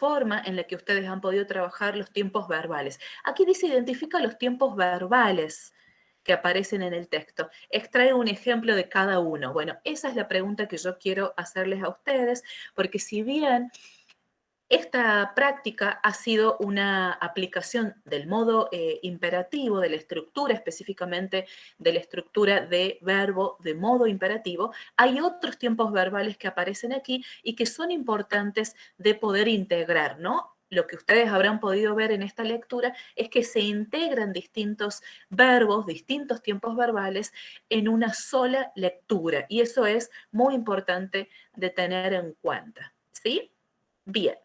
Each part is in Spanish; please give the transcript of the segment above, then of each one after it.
forma en la que ustedes han podido trabajar los tiempos verbales. Aquí dice identifica los tiempos verbales que aparecen en el texto. Extrae un ejemplo de cada uno. Bueno, esa es la pregunta que yo quiero hacerles a ustedes, porque si bien esta práctica ha sido una aplicación del modo imperativo, de la estructura específicamente, de la estructura de verbo de modo imperativo, hay otros tiempos verbales que aparecen aquí y que son importantes de poder integrar, ¿no? Lo que ustedes habrán podido ver en esta lectura es que se integran distintos verbos, distintos tiempos verbales en una sola lectura y eso es muy importante de tener en cuenta, ¿sí? Bien.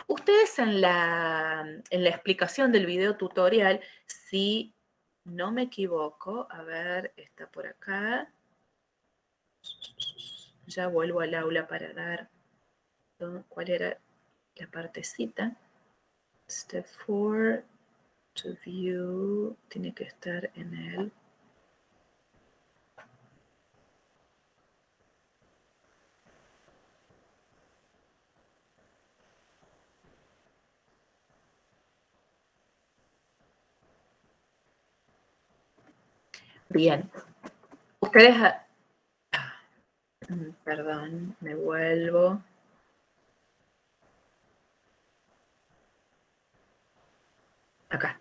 Ustedes en la explicación del video tutorial, si no me equivoco, a ver, está por acá. Ya vuelvo al aula para dar cuál era la partecita. Step 4, to view, tiene que estar en el... Bien. Ustedes... Perdón, me vuelvo. Acá.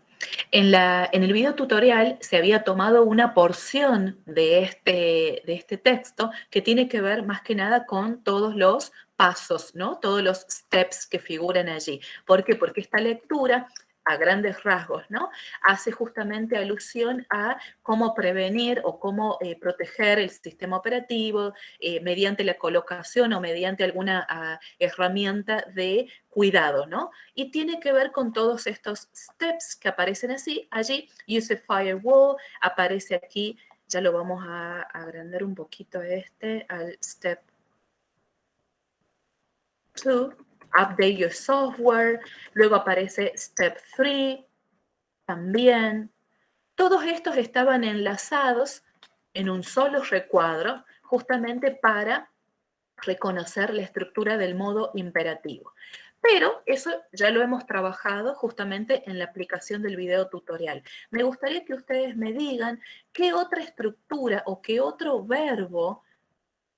En el video tutorial se había tomado una porción de este texto que tiene que ver más que nada con todos los pasos, ¿no? Todos los steps que figuran allí. ¿Por qué? Porque esta lectura, a grandes rasgos, ¿no? Hace justamente alusión a cómo prevenir o cómo proteger el sistema operativo mediante la colocación o mediante alguna herramienta de cuidado, ¿no? Y tiene que ver con todos estos steps que aparecen allí. Use a firewall, aparece aquí, ya lo vamos a agrandar un poquito al step 2, update your software, luego aparece step 3, también. Todos estos estaban enlazados en un solo recuadro, justamente para reconocer la estructura del modo imperativo. Pero eso ya lo hemos trabajado justamente en la aplicación del video tutorial. Me gustaría que ustedes me digan qué otra estructura o qué otro verbo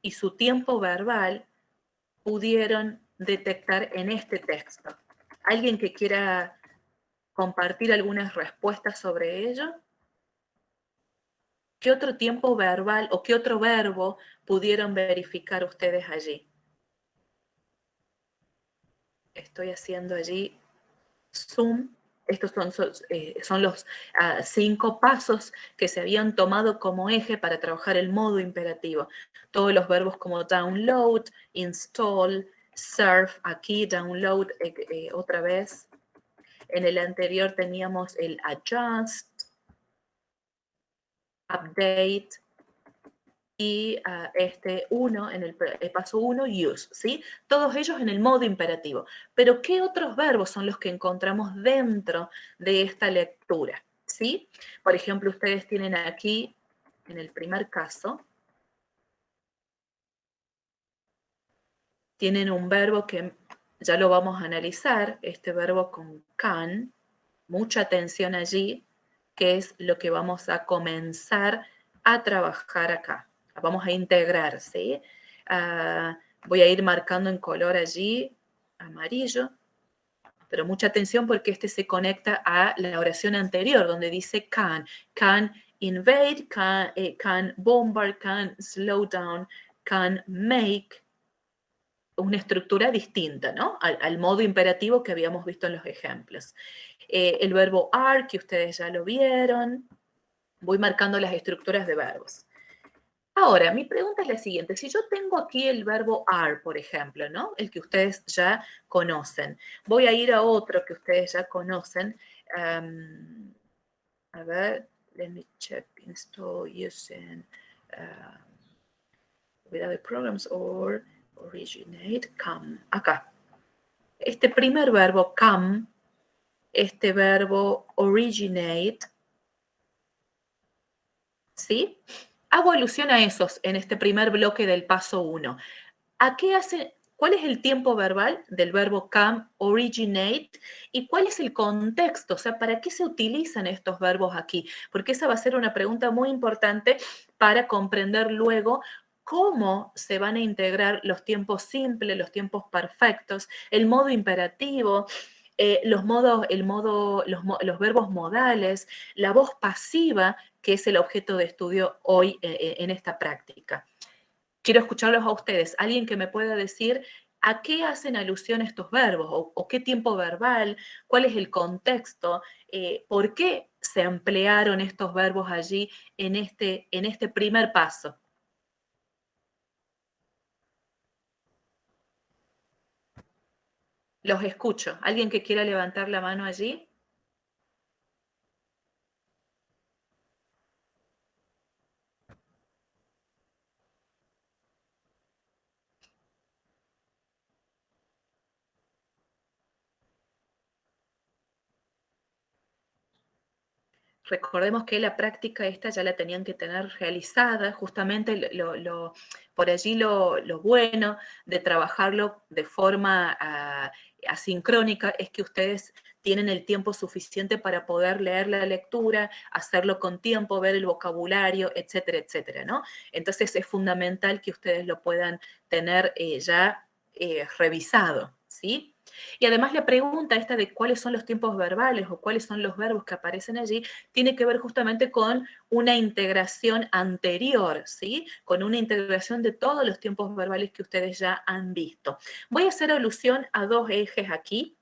y su tiempo verbal pudieron detectar en este texto. ¿Alguien que quiera compartir algunas respuestas sobre ello? ¿Qué otro tiempo verbal o qué otro verbo pudieron verificar ustedes allí? Estoy haciendo allí zoom. Estos son los 5 pasos que se habían tomado como eje para trabajar el modo imperativo. Todos los verbos como download, install, surf, aquí download otra vez. En el anterior teníamos el adjust, update, y este 1, en el paso 1, use, ¿sí? Todos ellos en el modo imperativo. Pero, ¿qué otros verbos son los que encontramos dentro de esta lectura? ¿Sí? Por ejemplo, ustedes tienen aquí, en el primer caso, tienen un verbo que ya lo vamos a analizar, este verbo con can, mucha atención allí, que es lo que vamos a comenzar a trabajar acá. Vamos a integrar, ¿sí? Voy a ir marcando en color allí, amarillo, pero mucha atención porque este se conecta a la oración anterior, donde dice can invade, can bombard, can slow down, can make, una estructura distinta, ¿no? Al modo imperativo que habíamos visto en los ejemplos. El verbo are, que ustedes ya lo vieron. Voy marcando las estructuras de verbos. Ahora, mi pregunta es la siguiente. Si yo tengo aquí el verbo are, por ejemplo, ¿no? El que ustedes ya conocen. Voy a ir a otro que ustedes ya conocen. A ver, let me check, install using without programs or originate, come. Acá. Este primer verbo, come, este verbo originate, ¿sí? Hago alusión a esos en este primer bloque del paso 1. ¿A qué hace ¿Cuál es el tiempo verbal del verbo come, originate? ¿Y cuál es el contexto? O sea, ¿para qué se utilizan estos verbos aquí? Porque esa va a ser una pregunta muy importante para comprender luego cómo se van a integrar los tiempos simples, los tiempos perfectos, el modo imperativo, los verbos modales, la voz pasiva, que es el objeto de estudio hoy en esta práctica. Quiero escucharlos a ustedes. Alguien que me pueda decir a qué hacen alusión estos verbos o qué tiempo verbal, cuál es el contexto, por qué se emplearon estos verbos allí en este primer paso. Los escucho. ¿Alguien que quiera levantar la mano allí? Recordemos que la práctica esta ya la tenían que tener realizada, justamente por allí lo bueno de trabajarlo de forma asincrónica es que ustedes tienen el tiempo suficiente para poder leer la lectura, hacerlo con tiempo, ver el vocabulario, etcétera, etcétera, ¿no? Entonces es fundamental que ustedes lo puedan tener ya revisado, ¿sí? Y además la pregunta esta de cuáles son los tiempos verbales o cuáles son los verbos que aparecen allí tiene que ver justamente con una integración anterior, ¿sí? Con una integración de todos los tiempos verbales que ustedes ya han visto. Voy a hacer alusión a dos ejes aquí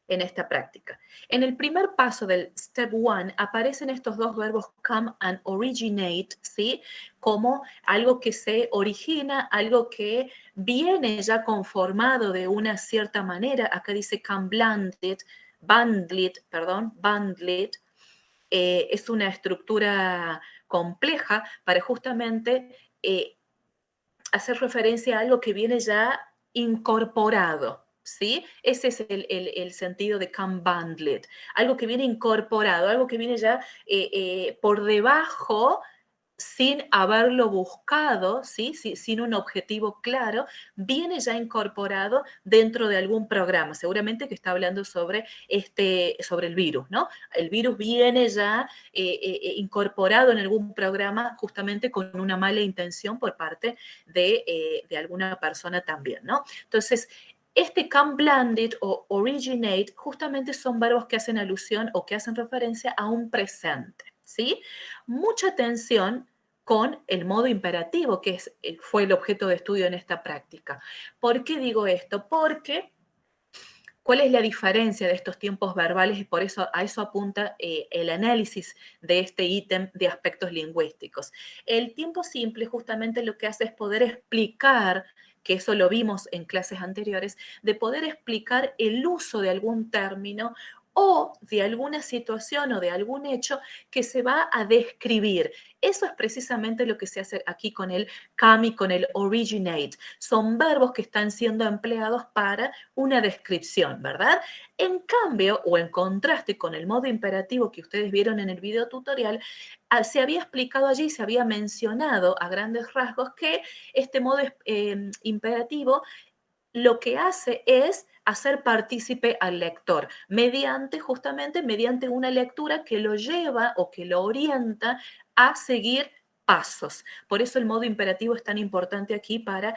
en esta práctica. En el primer paso del step one aparecen estos dos verbos come and originate, ¿sí? Como algo que se origina, algo que viene ya conformado de una cierta manera. Acá dice come bundled, es una estructura compleja para justamente hacer referencia a algo que viene ya incorporado, ¿sí? Ese es el sentido de come bundled, algo que viene incorporado, algo que viene ya por debajo sin haberlo buscado, ¿sí? Sin un objetivo claro, viene ya incorporado dentro de algún programa. Seguramente que está hablando sobre el virus, ¿no? El virus viene ya incorporado en algún programa justamente con una mala intención por parte de alguna persona también, ¿no? Entonces, este come blended o originate justamente son verbos que hacen alusión o que hacen referencia a un presente, ¿sí? Mucha atención con el modo imperativo, que fue el objeto de estudio en esta práctica. ¿Por qué digo esto? Porque ¿cuál es la diferencia de estos tiempos verbales? Y por eso a eso apunta el análisis de este ítem de aspectos lingüísticos. El tiempo simple justamente lo que hace es poder explicar, que eso lo vimos en clases anteriores, de poder explicar el uso de algún término o de alguna situación o de algún hecho que se va a describir. Eso es precisamente lo que se hace aquí con el come y con el originate. Son verbos que están siendo empleados para una descripción, ¿verdad? En cambio, o en contraste con el modo imperativo que ustedes vieron en el video tutorial, se había explicado allí, se había mencionado a grandes rasgos que este modo imperativo lo que hace es hacer partícipe al lector mediante una lectura que lo lleva o que lo orienta a seguir pasos. Por eso el modo imperativo es tan importante aquí para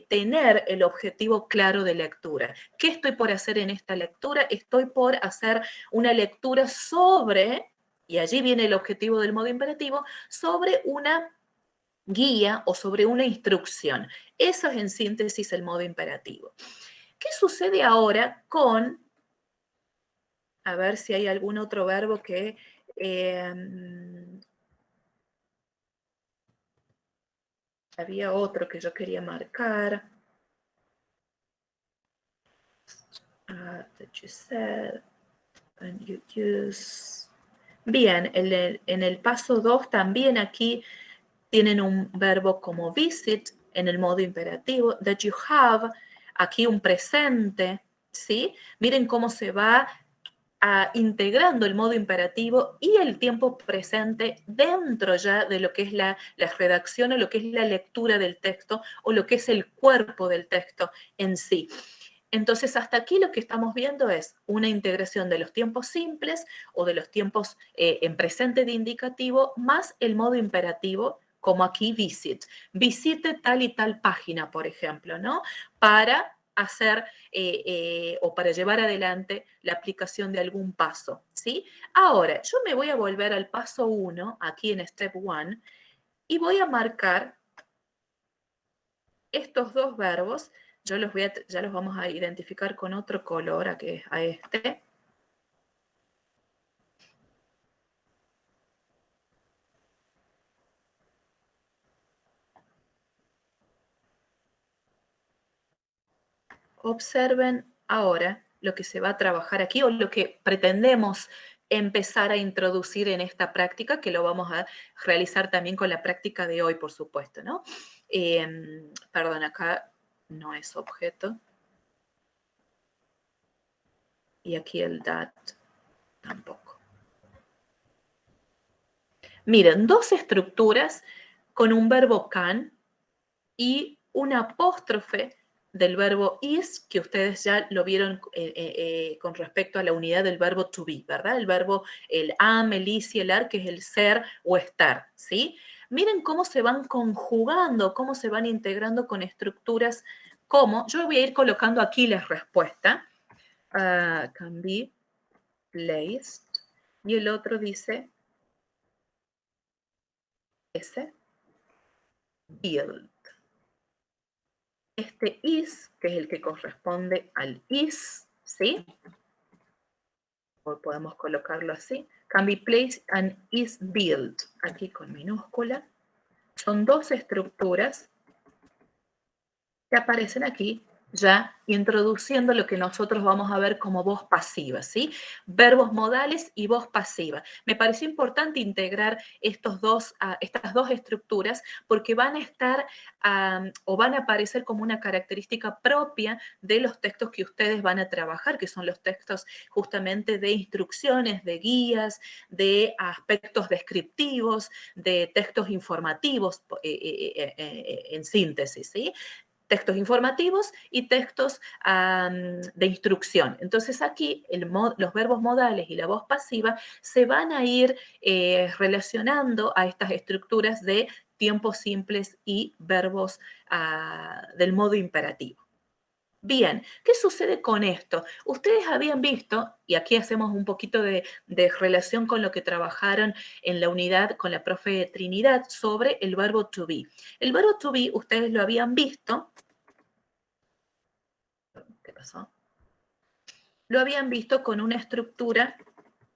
tener el objetivo claro de lectura. ¿Qué estoy por hacer en esta lectura? Estoy por hacer una lectura sobre, y allí viene el objetivo del modo imperativo, sobre una guía o sobre una instrucción. Eso es en síntesis el modo imperativo. ¿Qué sucede ahora con, a ver si hay algún otro verbo que había otro que yo quería marcar. That you said, and you use. Bien, en el paso 2 también aquí tienen un verbo como visit en el modo imperativo, that you have, aquí un presente, ¿sí? Miren cómo se va integrando el modo imperativo y el tiempo presente dentro ya de lo que es la redacción o lo que es la lectura del texto o lo que es el cuerpo del texto en sí. Entonces, hasta aquí lo que estamos viendo es una integración de los tiempos simples o de los tiempos en presente de indicativo más el modo imperativo, como aquí visit. Visite tal y tal página, por ejemplo, ¿no? Para hacer o para llevar adelante la aplicación de algún paso, ¿sí? Ahora, yo me voy a volver al paso 1, aquí en Step 1, y voy a marcar estos dos verbos. Yo ya los vamos a identificar con otro color, a este. Observen ahora lo que se va a trabajar aquí o lo que pretendemos empezar a introducir en esta práctica, que lo vamos a realizar también con la práctica de hoy, por supuesto, ¿no? Perdón, acá no es objeto. Y aquí el that tampoco. Miren, dos estructuras con un verbo can y un apóstrofe del verbo is, que ustedes ya lo vieron con respecto a la unidad del verbo to be, ¿verdad? El verbo, el am, el is y el are, que es el ser o estar, ¿sí? Miren cómo se van conjugando, cómo se van integrando con estructuras como, yo voy a ir colocando aquí la respuesta, can be placed, y el otro dice ese, build. Este is, que es el que corresponde al is, ¿sí? O podemos colocarlo así. Can be placed and is built. Aquí con minúscula. Son dos estructuras que aparecen aquí ya introduciendo lo que nosotros vamos a ver como voz pasiva, ¿sí? Verbos modales y voz pasiva. Me pareció importante integrar estas dos estructuras porque van a estar o van a aparecer como una característica propia de los textos que ustedes van a trabajar, que son los textos justamente de instrucciones, de guías, de aspectos descriptivos, de textos informativos en síntesis, ¿sí? Textos informativos y textos de instrucción. Entonces aquí los verbos modales y la voz pasiva se van a ir relacionando a estas estructuras de tiempos simples y verbos del modo imperativo. Bien, ¿qué sucede con esto? Ustedes habían visto, y aquí hacemos un poquito de relación con lo que trabajaron en la unidad con la profe Trinidad sobre el verbo to be. El verbo to be, ustedes lo habían visto. ¿Qué pasó? Lo habían visto con una estructura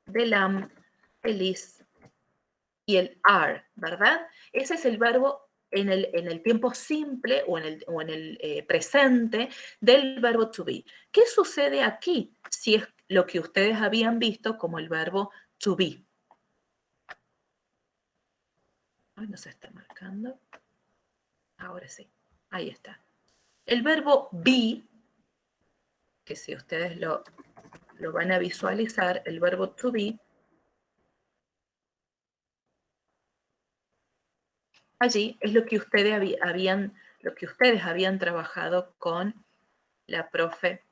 del am, el is y el are, ¿verdad? Ese es el verbo en el tiempo simple o en el presente del verbo to be. ¿Qué sucede aquí si es lo que ustedes habían visto como el verbo to be? Ay, no se está marcando. Ahora sí, ahí está. El verbo be, que si ustedes lo van a visualizar, el verbo to be, allí es lo que ustedes habían trabajado con la profe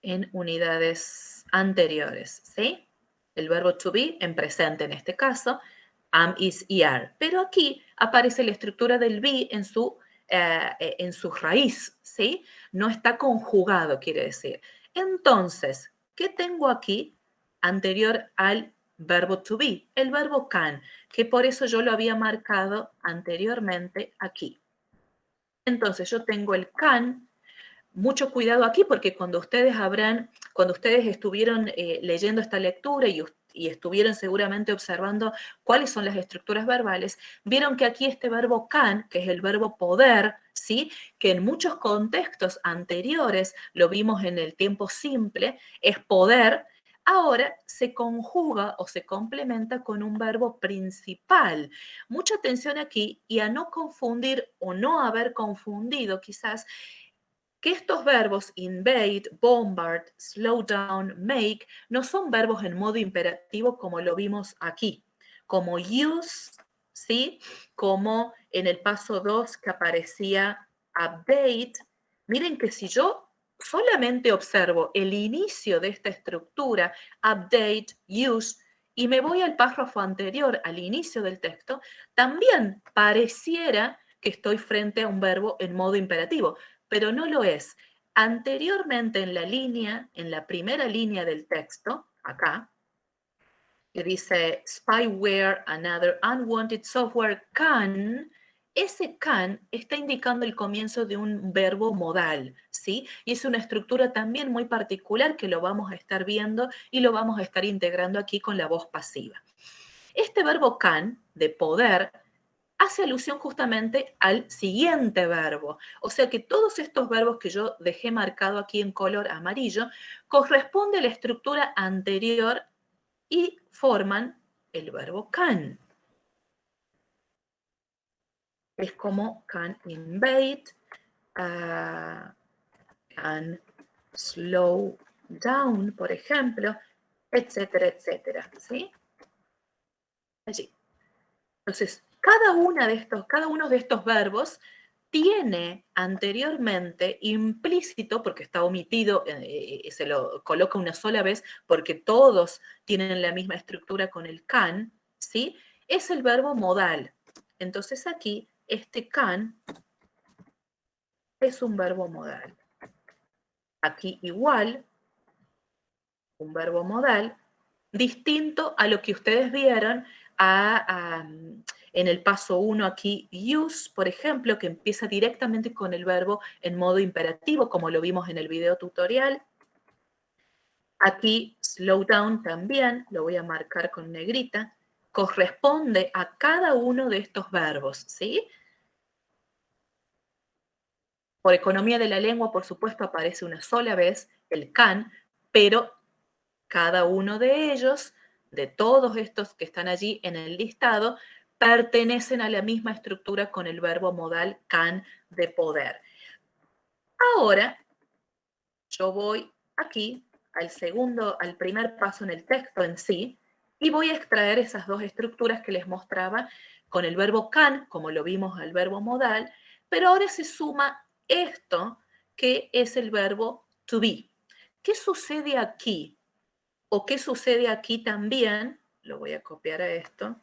en unidades anteriores, ¿sí? El verbo to be en presente en este caso, am, is y are. Pero aquí aparece la estructura del be en su raíz, ¿sí? No está conjugado, quiere decir. Entonces, ¿qué tengo aquí anterior al verbo to be? El verbo can, que por eso yo lo había marcado anteriormente aquí. Entonces, yo tengo el can. Mucho cuidado aquí porque cuando ustedes estuvieron leyendo esta lectura y estuvieron seguramente observando cuáles son las estructuras verbales, vieron que aquí este verbo can, que es el verbo poder, ¿sí? Que en muchos contextos anteriores lo vimos en el tiempo simple, es poder, ahora se conjuga o se complementa con un verbo principal. Mucha atención aquí y a no confundir o no haber confundido quizás que estos verbos invade, bombard, slow down, make, no son verbos en modo imperativo como lo vimos aquí, como use, ¿sí? Como en el paso 2 que aparecía update. Miren que si yo solamente observo el inicio de esta estructura, update, use, y me voy al párrafo anterior, al inicio del texto, también pareciera que estoy frente a un verbo en modo imperativo, pero no lo es. Anteriormente en la línea, en la primera línea del texto, acá, que dice spyware and other unwanted software can, ese can está indicando el comienzo de un verbo modal, ¿sí? Y es una estructura también muy particular que lo vamos a estar viendo y lo vamos a estar integrando aquí con la voz pasiva. Este verbo can, de poder, hace alusión justamente al siguiente verbo. O sea que todos estos verbos que yo dejé marcado aquí en color amarillo corresponde a la estructura anterior y forman el verbo can. Es como can invade, can slow down, por ejemplo, etcétera, etcétera, ¿sí? Allí. Entonces, cada uno de estos verbos tiene anteriormente implícito, porque está omitido, se lo coloca una sola vez, porque todos tienen la misma estructura con el can, ¿sí? Es el verbo modal. Entonces aquí, este can es un verbo modal. Aquí igual, un verbo modal, distinto a lo que ustedes vieron en el paso 1 aquí, use, por ejemplo, que empieza directamente con el verbo en modo imperativo, como lo vimos en el video tutorial. Aquí, slow down también, lo voy a marcar con negrita, corresponde a cada uno de estos verbos, ¿sí? Por economía de la lengua, por supuesto, aparece una sola vez el can, pero cada uno de ellos, de todos estos que están allí en el listado, pertenecen a la misma estructura con el verbo modal can, de poder. Ahora, yo voy aquí al primer paso en el texto en sí, y voy a extraer esas dos estructuras que les mostraba con el verbo can, como lo vimos al verbo modal, pero ahora se suma esto, que es el verbo to be. ¿Qué sucede aquí? ¿O qué sucede aquí también? Lo voy a copiar a esto.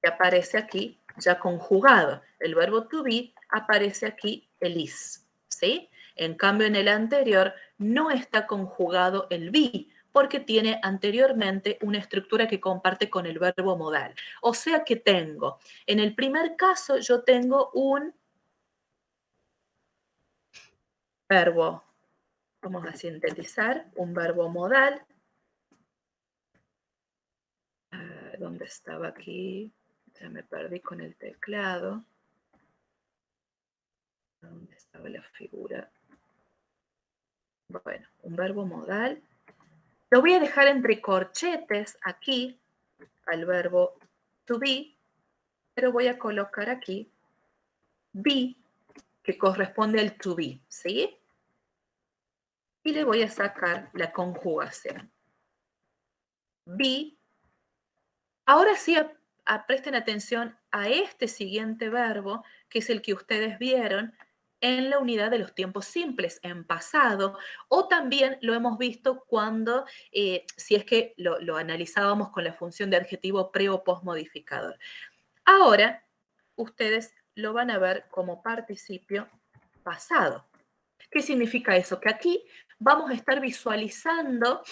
Que aparece aquí ya conjugado. El verbo to be aparece aquí el is, ¿sí? En cambio, en el anterior no está conjugado el be, porque tiene anteriormente una estructura que comparte con el verbo modal. O sea que tengo, en el primer caso yo tengo un verbo, vamos a sintetizar, un verbo modal. ¿Dónde estaba aquí? Ya me perdí con el teclado. ¿Dónde estaba la figura? Bueno, un verbo modal. Lo voy a dejar entre corchetes aquí al verbo to be, pero voy a colocar aquí be, que corresponde al to be, ¿sí? Y le voy a sacar la conjugación. Be. Ahora sí, presten atención a este siguiente verbo, que es el que ustedes vieron en la unidad de los tiempos simples, en pasado, o también lo hemos visto cuando, si es que lo analizábamos con la función de adjetivo pre o post modificador. Ahora, ustedes lo van a ver como participio pasado. ¿Qué significa eso? Que aquí vamos a estar visualizando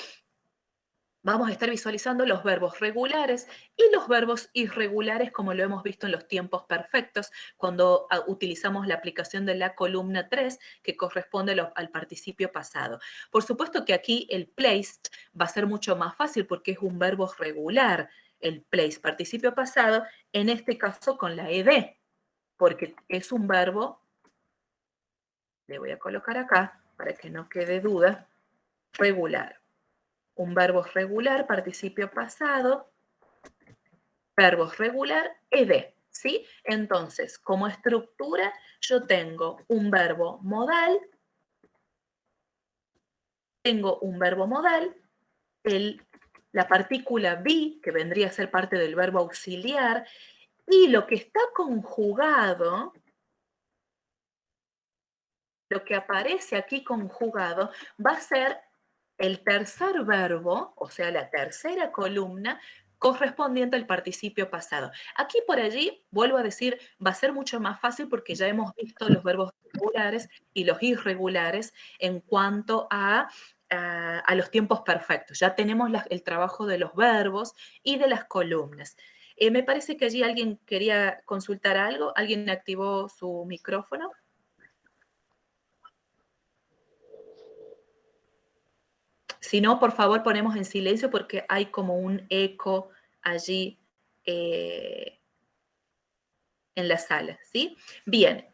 los verbos regulares y los verbos irregulares, como lo hemos visto en los tiempos perfectos, cuando utilizamos la aplicación de la columna 3, que corresponde al participio pasado. Por supuesto que aquí el placed va a ser mucho más fácil porque es un verbo regular, el placed, participio pasado, en este caso con la ed, porque es un verbo, le voy a colocar acá para que no quede duda, regular. Un verbo regular, participio pasado, verbos regular, ed, ¿sí? Entonces, como estructura, yo tengo un verbo modal tengo un verbo modal, la partícula be, que vendría a ser parte del verbo auxiliar, y lo que está conjugado, lo que aparece aquí conjugado, va a ser el tercer verbo, o sea, la tercera columna, correspondiente al participio pasado. Aquí por allí, vuelvo a decir, va a ser mucho más fácil porque ya hemos visto los verbos regulares y los irregulares en cuanto a los tiempos perfectos. Ya tenemos el trabajo de los verbos y de las columnas. Me parece que allí alguien quería consultar algo. ¿Alguien activó su micrófono? Si no, por favor, ponemos en silencio porque hay como un eco allí en la sala, ¿sí? Bien.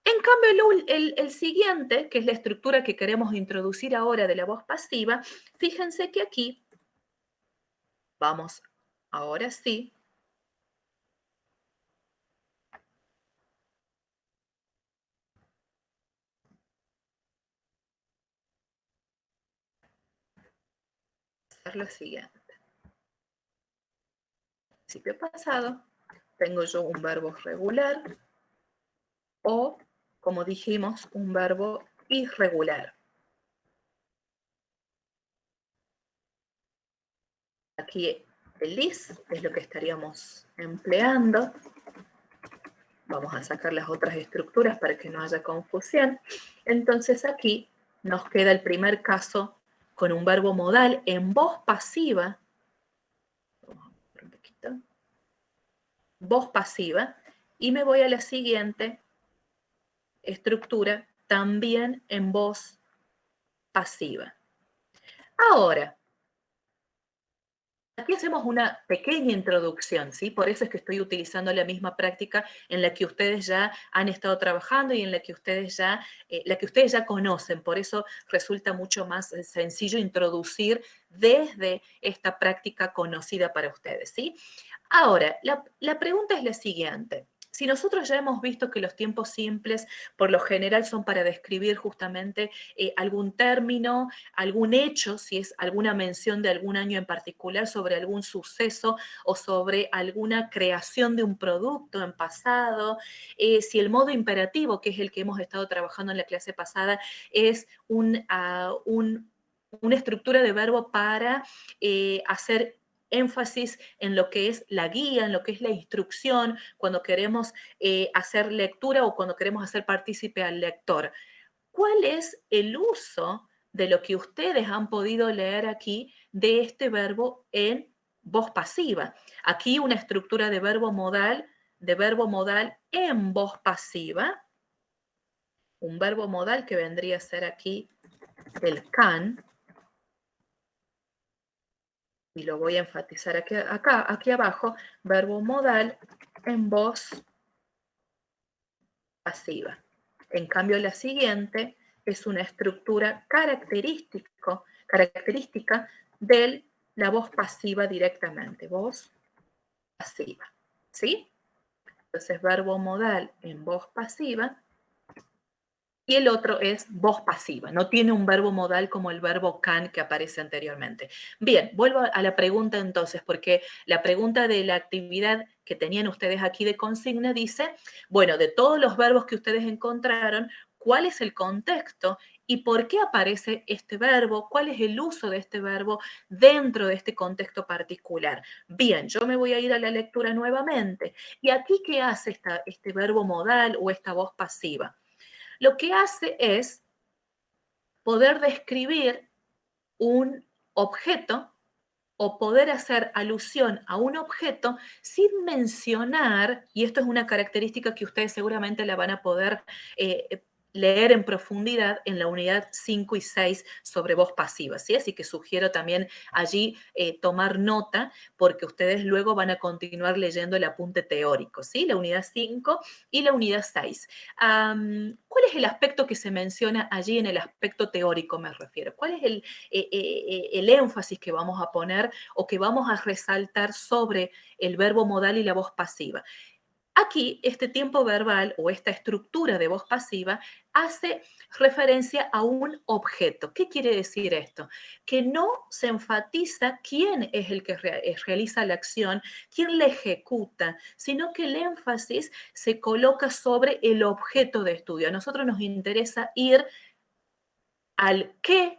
En cambio, el siguiente, que es la estructura que queremos introducir ahora de la voz pasiva, fíjense que aquí, vamos, ahora sí, hacer lo siguiente. Principio pasado, tengo yo un verbo regular o, como dijimos, un verbo irregular. Aquí el is es lo que estaríamos empleando. Vamos a sacar las otras estructuras para que no haya confusión. Entonces aquí nos queda el primer caso con un verbo modal en voz pasiva. Vamos a ver un poquito. Voz pasiva. Y me voy a la siguiente estructura, también en voz pasiva. Ahora, aquí hacemos una pequeña introducción, ¿sí? Por eso es que estoy utilizando la misma práctica en la que ustedes ya han estado trabajando y en la que ustedes ya conocen. Por eso resulta mucho más sencillo introducir desde esta práctica conocida para ustedes, ¿sí? Ahora, la pregunta es la siguiente. Si nosotros ya hemos visto que los tiempos simples por lo general son para describir justamente algún término, algún hecho, si es alguna mención de algún año en particular, sobre algún suceso o sobre alguna creación de un producto en pasado, si el modo imperativo, que es el que hemos estado trabajando en la clase pasada, es una estructura de verbo para hacer énfasis en lo que es la guía, en lo que es la instrucción, cuando queremos hacer lectura o cuando queremos hacer partícipe al lector. ¿Cuál es el uso de lo que ustedes han podido leer aquí de este verbo en voz pasiva? Aquí una estructura de verbo modal en voz pasiva. Un verbo modal que vendría a ser aquí el can, y lo voy a enfatizar aquí abajo, verbo modal en voz pasiva. En cambio, la siguiente es una estructura característica de la voz pasiva directamente, voz pasiva, ¿sí? Entonces, verbo modal en voz pasiva. Y el otro es voz pasiva, no tiene un verbo modal como el verbo can que aparece anteriormente. Bien, vuelvo a la pregunta entonces, porque la pregunta de la actividad que tenían ustedes aquí de consigna dice, bueno, de todos los verbos que ustedes encontraron, ¿cuál es el contexto y por qué aparece este verbo? ¿Cuál es el uso de este verbo dentro de este contexto particular? Bien, yo me voy a ir a la lectura nuevamente. ¿Y aquí qué hace este verbo modal o esta voz pasiva? Lo que hace es poder describir un objeto o poder hacer alusión a un objeto sin mencionar, y esto es una característica que ustedes seguramente la van a poder leer en profundidad en la unidad 5 y 6 sobre voz pasiva, ¿sí? Así que sugiero también allí tomar nota porque ustedes luego van a continuar leyendo el apunte teórico, ¿sí? La unidad 5 y la unidad 6. ¿Cuál es el aspecto que se menciona allí en el aspecto teórico, me refiero? ¿Cuál es el énfasis que vamos a poner o que vamos a resaltar sobre el verbo modal y la voz pasiva? Aquí, este tiempo verbal o esta estructura de voz pasiva hace referencia a un objeto. ¿Qué quiere decir esto? Que no se enfatiza quién es el que realiza la acción, quién la ejecuta, sino que el énfasis se coloca sobre el objeto de estudio. A nosotros nos interesa ir al qué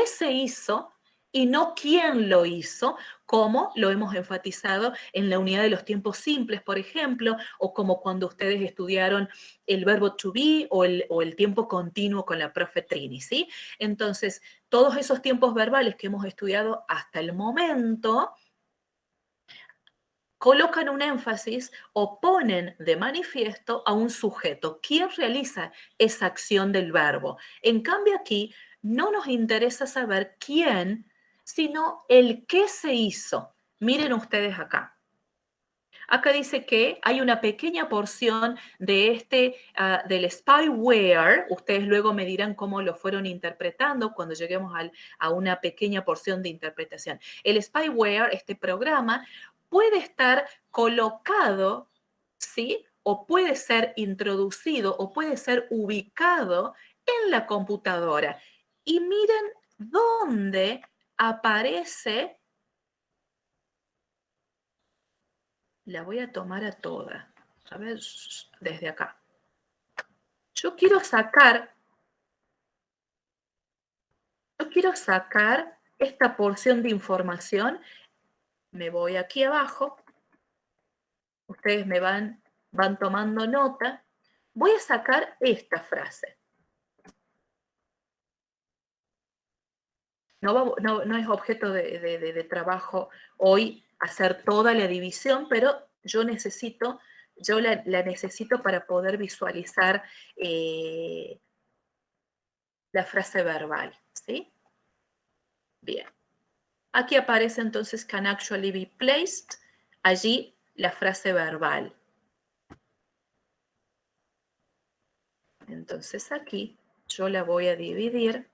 se hizo y no quién lo hizo, como lo hemos enfatizado en la unidad de los tiempos simples, por ejemplo, o como cuando ustedes estudiaron el verbo to be o el tiempo continuo con la profe Trini, ¿sí? Entonces, todos esos tiempos verbales que hemos estudiado hasta el momento colocan un énfasis o ponen de manifiesto a un sujeto. ¿Quién realiza esa acción del verbo? En cambio aquí no nos interesa saber quién, sino el qué se hizo. Miren ustedes acá. Acá dice que hay una pequeña porción de del spyware. Ustedes luego me dirán cómo lo fueron interpretando cuando lleguemos a una pequeña porción de interpretación. El spyware, este programa, puede estar colocado, ¿sí? O puede ser introducido o puede ser ubicado en la computadora. Y miren dónde aparece. La voy a tomar a toda. A ver, desde acá. Yo quiero sacar esta porción de información. Me voy aquí abajo. Ustedes van tomando nota. Voy a sacar esta frase. No es objeto de trabajo hoy hacer toda la división, pero yo la necesito para poder visualizar la frase verbal, ¿sí? Bien. Aquí aparece entonces can actually be placed, allí la frase verbal. Entonces aquí yo la voy a dividir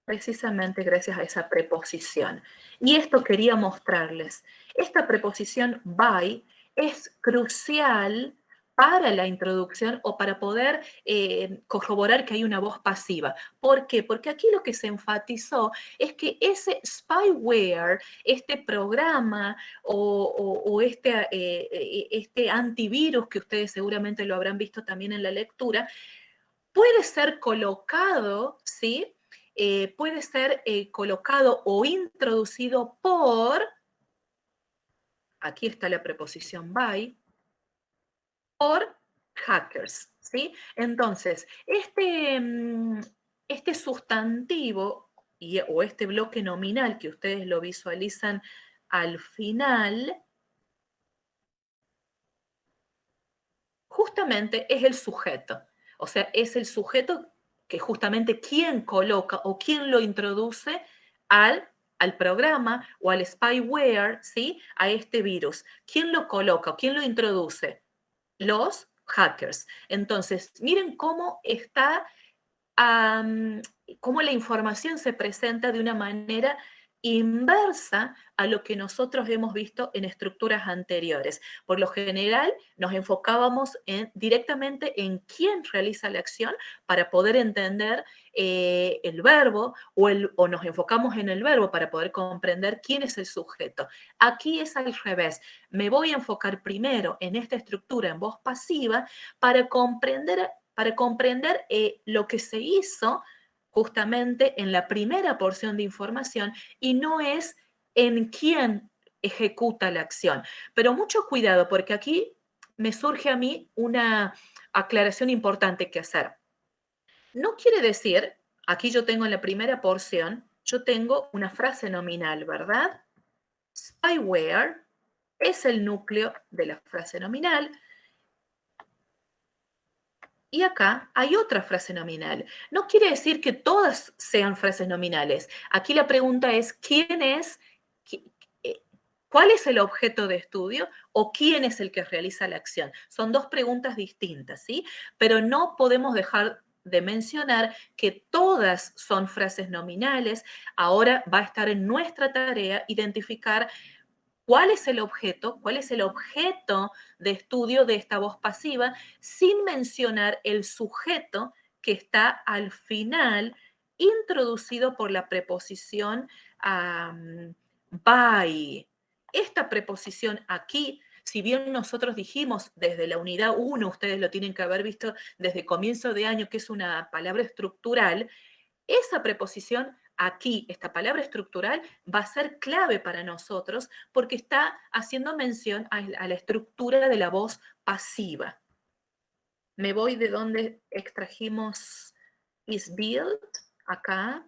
precisamente gracias a esa preposición. Y esto quería mostrarles. Esta preposición by es crucial para la introducción o para poder corroborar que hay una voz pasiva. ¿Por qué? Porque aquí lo que se enfatizó es que ese spyware, este programa o este antivirus que ustedes seguramente lo habrán visto también en la lectura, puede ser colocado, ¿sí? Puede ser colocado o introducido por, aquí está la preposición by, por hackers, ¿sí? Entonces, este sustantivo o este bloque nominal que ustedes lo visualizan al final, justamente es el sujeto. O sea, es el sujeto que justamente quién coloca o quién lo introduce al programa o al spyware, ¿sí? A este virus. ¿Quién lo coloca o quién lo introduce? Los hackers. Entonces, miren cómo está, cómo la información se presenta de una manera inversa a lo que nosotros hemos visto en estructuras anteriores. Por lo general, nos enfocábamos directamente en quién realiza la acción para poder entender el verbo o nos enfocamos en el verbo para poder comprender quién es el sujeto. Aquí es al revés. Me voy a enfocar primero en esta estructura en voz pasiva para comprender lo que se hizo justamente en la primera porción de información y no es en quién ejecuta la acción. Pero mucho cuidado porque aquí me surge a mí una aclaración importante que hacer. No quiere decir, aquí yo tengo en la primera porción, yo tengo una frase nominal, ¿verdad? Spyware es el núcleo de la frase nominal. Y acá hay otra frase nominal. No quiere decir que todas sean frases nominales. Aquí la pregunta es, ¿cuál es el objeto de estudio o quién es el que realiza la acción? Son dos preguntas distintas, ¿sí? Pero no podemos dejar de mencionar que todas son frases nominales. Ahora va a estar en nuestra tarea identificar ¿Cuál es el objeto? ¿Cuál es el objeto de estudio de esta voz pasiva? Sin mencionar el sujeto que está al final, introducido por la preposición by. Esta preposición aquí, si bien nosotros dijimos desde la unidad 1, ustedes lo tienen que haber visto desde comienzo de año, que es una palabra estructural, esa preposición aquí, esta palabra estructural, va a ser clave para nosotros porque está haciendo mención a la estructura de la voz pasiva. Me voy de donde extrajimos is built, acá,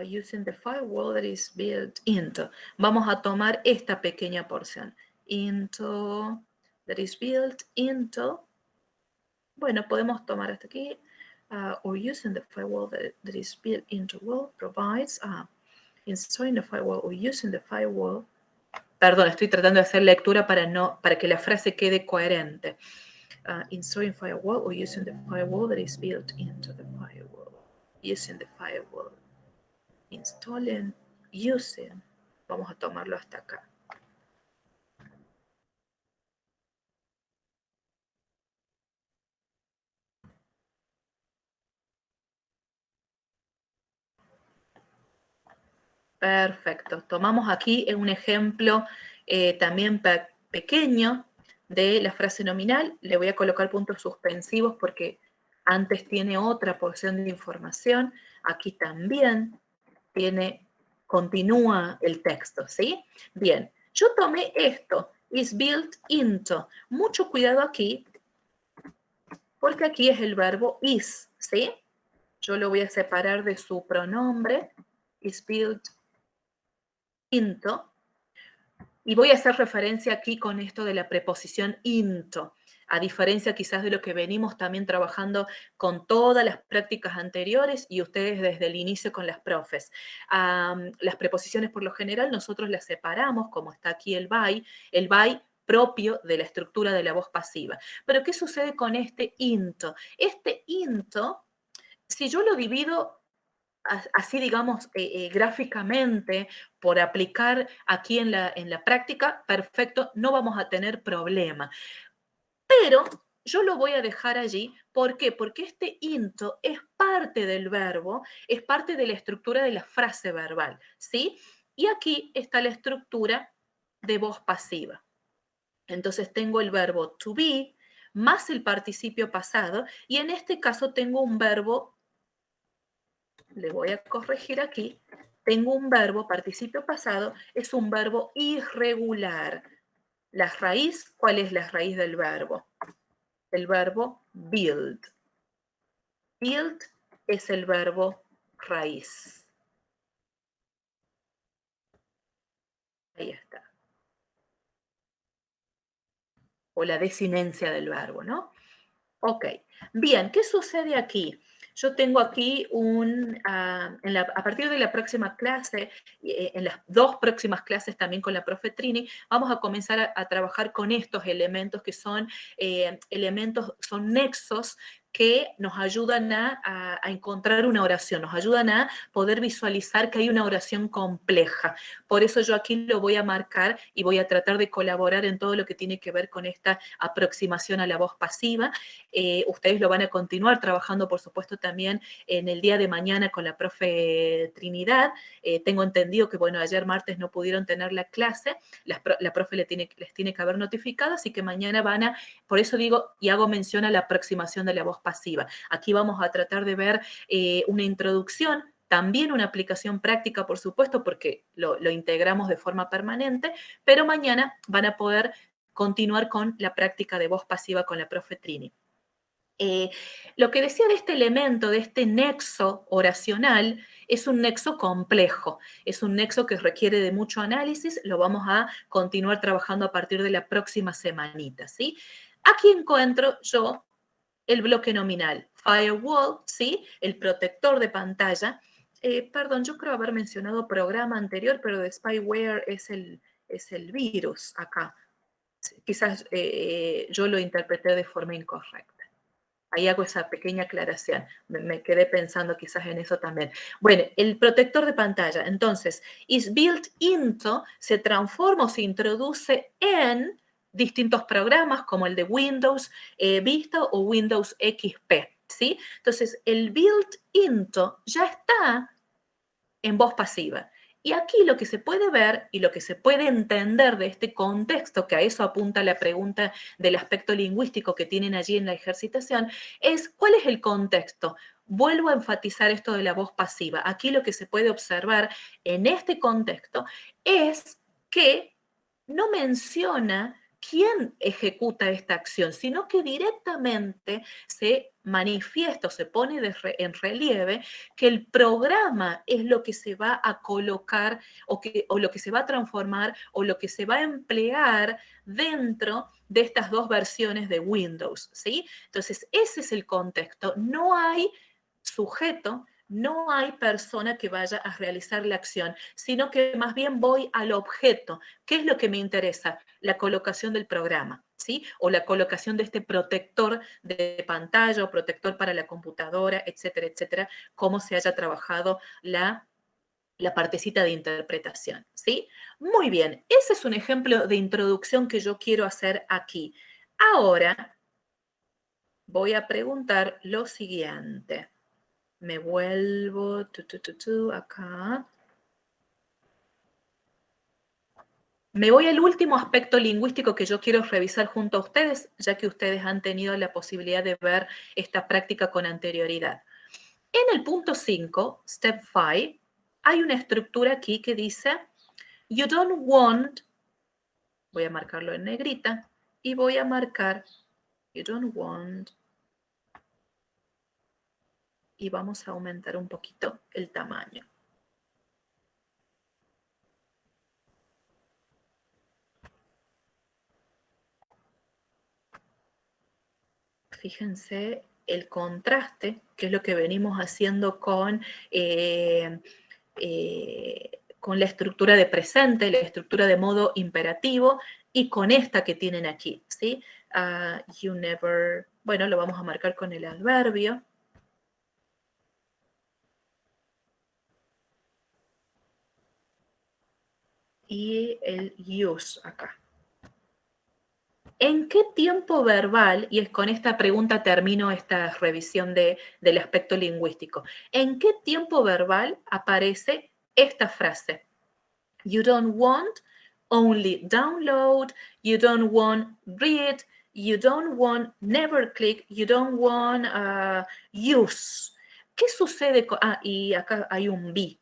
using the firewall that is built into. Vamos a tomar esta pequeña porción. Into, that is built into. Bueno, podemos tomar hasta aquí. Or using the firewall that is built into will provides installing the firewall or using the firewall. Perdón, estoy tratando de hacer lectura para que la frase quede coherente. Installing firewall or using the firewall that is built into the firewall. Using the firewall. Installing, using. Vamos a tomarlo hasta acá. Perfecto. Tomamos aquí un ejemplo también pequeño de la frase nominal. Le voy a colocar puntos suspensivos porque antes tiene otra porción de información. Aquí también continúa el texto, ¿sí? Bien, yo tomé esto, is built into. Mucho cuidado aquí, porque aquí es el verbo is, ¿sí? Yo lo voy a separar de su pronombre, is built into. Y voy a hacer referencia aquí con esto de la preposición into, a diferencia quizás de lo que venimos también trabajando con todas las prácticas anteriores y ustedes desde el inicio con las profes. Las preposiciones por lo general nosotros las separamos, como está aquí el by propio de la estructura de la voz pasiva. Pero ¿qué sucede con este into? Este into, si yo lo divido así digamos gráficamente por aplicar aquí en la práctica, perfecto, no vamos a tener problema. Pero yo lo voy a dejar allí, ¿por qué? Porque este into es parte del verbo, es parte de la estructura de la frase verbal, ¿sí? Y aquí está la estructura de voz pasiva. Entonces tengo el verbo to be más el participio pasado y en este caso tengo un verbo, le voy a corregir aquí, tengo un verbo, participio pasado, es un verbo irregular. La raíz, ¿cuál es la raíz del verbo? El verbo build. Build es el verbo raíz. Ahí está. O la desinencia del verbo, ¿no? Ok, bien, ¿qué sucede aquí? Yo tengo aquí a partir de la próxima clase, en las dos próximas clases también con la profe Trini, vamos a comenzar a trabajar con estos elementos que son son nexos que nos ayudan a encontrar una oración, nos ayudan a poder visualizar que hay una oración compleja. Por eso yo aquí lo voy a marcar y voy a tratar de colaborar en todo lo que tiene que ver con esta aproximación a la voz pasiva. Ustedes lo van a continuar trabajando, por supuesto, también en el día de mañana con la profe Trinidad. Tengo entendido que, bueno, ayer martes no pudieron tener la clase, la profe les tiene que haber notificado, así que mañana por eso digo y hago mención a la aproximación de la voz pasiva. Aquí vamos a tratar de ver una introducción, también una aplicación práctica, por supuesto, porque lo integramos de forma permanente, pero mañana van a poder continuar con la práctica de voz pasiva con la profe Trini. Lo que decía de este elemento, de este nexo oracional, es un nexo complejo, es un nexo que requiere de mucho análisis, lo vamos a continuar trabajando a partir de la próxima semanita, ¿sí? Aquí encuentro yo el bloque nominal, firewall, ¿sí? El protector de pantalla. Perdón, yo creo haber mencionado programa anterior, pero de spyware es el virus acá. Quizás yo lo interpreté de forma incorrecta. Ahí hago esa pequeña aclaración. Me quedé pensando quizás en eso también. Bueno, el protector de pantalla. Entonces, is built into se transforma o se introduce en distintos programas como el de Windows Vista o Windows XP. ¿Sí? Entonces, el built into ya está en voz pasiva. Y aquí lo que se puede ver y lo que se puede entender de este contexto, que a eso apunta la pregunta del aspecto lingüístico que tienen allí en la ejercitación, es ¿cuál es el contexto? Vuelvo a enfatizar esto de la voz pasiva. Aquí lo que se puede observar en este contexto es que no menciona quién ejecuta esta acción, sino que directamente se manifiesta o se pone en relieve que el programa es lo que se va a colocar o lo que se va a transformar o lo que se va a emplear dentro de estas dos versiones de Windows, ¿sí? Entonces, ese es el contexto. No hay sujeto, no hay persona que vaya a realizar la acción, sino que más bien voy al objeto. ¿Qué es lo que me interesa? La colocación del programa, ¿sí? O la colocación de este protector de pantalla o protector para la computadora, etcétera, etcétera, cómo se haya trabajado la partecita de interpretación, ¿sí? Muy bien, ese es un ejemplo de introducción que yo quiero hacer aquí. Ahora voy a preguntar lo siguiente. Me vuelvo acá. Me voy al último aspecto lingüístico que yo quiero revisar junto a ustedes, ya que ustedes han tenido la posibilidad de ver esta práctica con anterioridad. En el punto 5, step 5, hay una estructura aquí que dice, you don't want, voy a marcarlo en negrita, y voy a marcar, you don't want, y vamos a aumentar un poquito el tamaño. Fíjense el contraste, que es lo que venimos haciendo con la estructura de presente, la estructura de modo imperativo, y con esta que tienen aquí, ¿sí? You never, bueno, lo vamos a marcar con el adverbio. Y el use acá. ¿En qué tiempo verbal, y es con esta pregunta termino esta revisión del aspecto lingüístico, ¿en qué tiempo verbal aparece esta frase? You don't want, only download, you don't want read, you don't want never click, you don't want use. ¿Qué sucede con, y acá hay un be.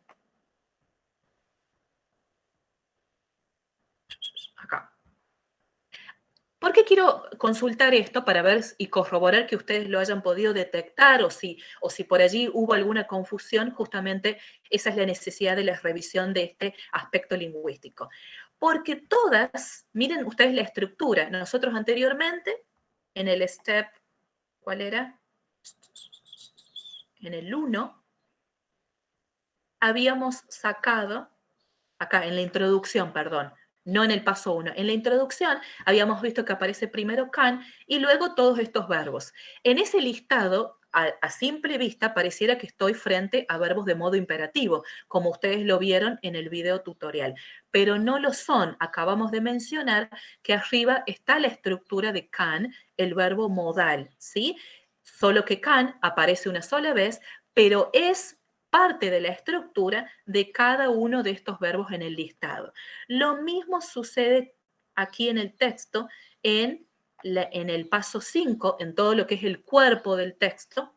Acá. ¿Por qué quiero consultar esto para ver y corroborar que ustedes lo hayan podido detectar o si por allí hubo alguna confusión? Justamente esa es la necesidad de la revisión de este aspecto lingüístico. Porque todas, miren ustedes la estructura, nosotros anteriormente en el step, ¿cuál era? En el 1, habíamos sacado, acá en la introducción, perdón, no en el paso 1. En la introducción habíamos visto que aparece primero can y luego todos estos verbos. En ese listado, a simple vista, pareciera que estoy frente a verbos de modo imperativo, como ustedes lo vieron en el video tutorial, pero no lo son. Acabamos de mencionar que arriba está la estructura de can, el verbo modal, ¿sí? Solo que can aparece una sola vez, pero es parte de la estructura de cada uno de estos verbos en el listado. Lo mismo sucede aquí en el texto, en el paso 5, en todo lo que es el cuerpo del texto,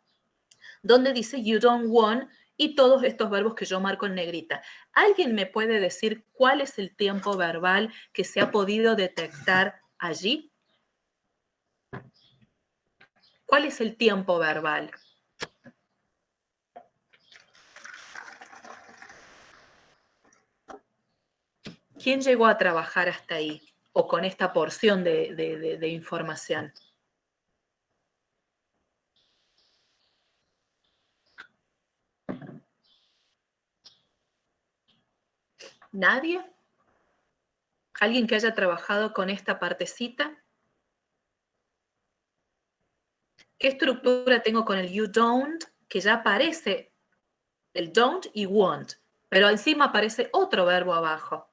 donde dice you don't want y todos estos verbos que yo marco en negrita. ¿Alguien me puede decir cuál es el tiempo verbal que se ha podido detectar allí? ¿Cuál es el tiempo verbal? ¿Quién llegó a trabajar hasta ahí o con esta porción de información? ¿Nadie? ¿Alguien que haya trabajado con esta partecita? ¿Qué estructura tengo con el you don't? Que ya aparece el don't y won't, pero encima aparece otro verbo abajo.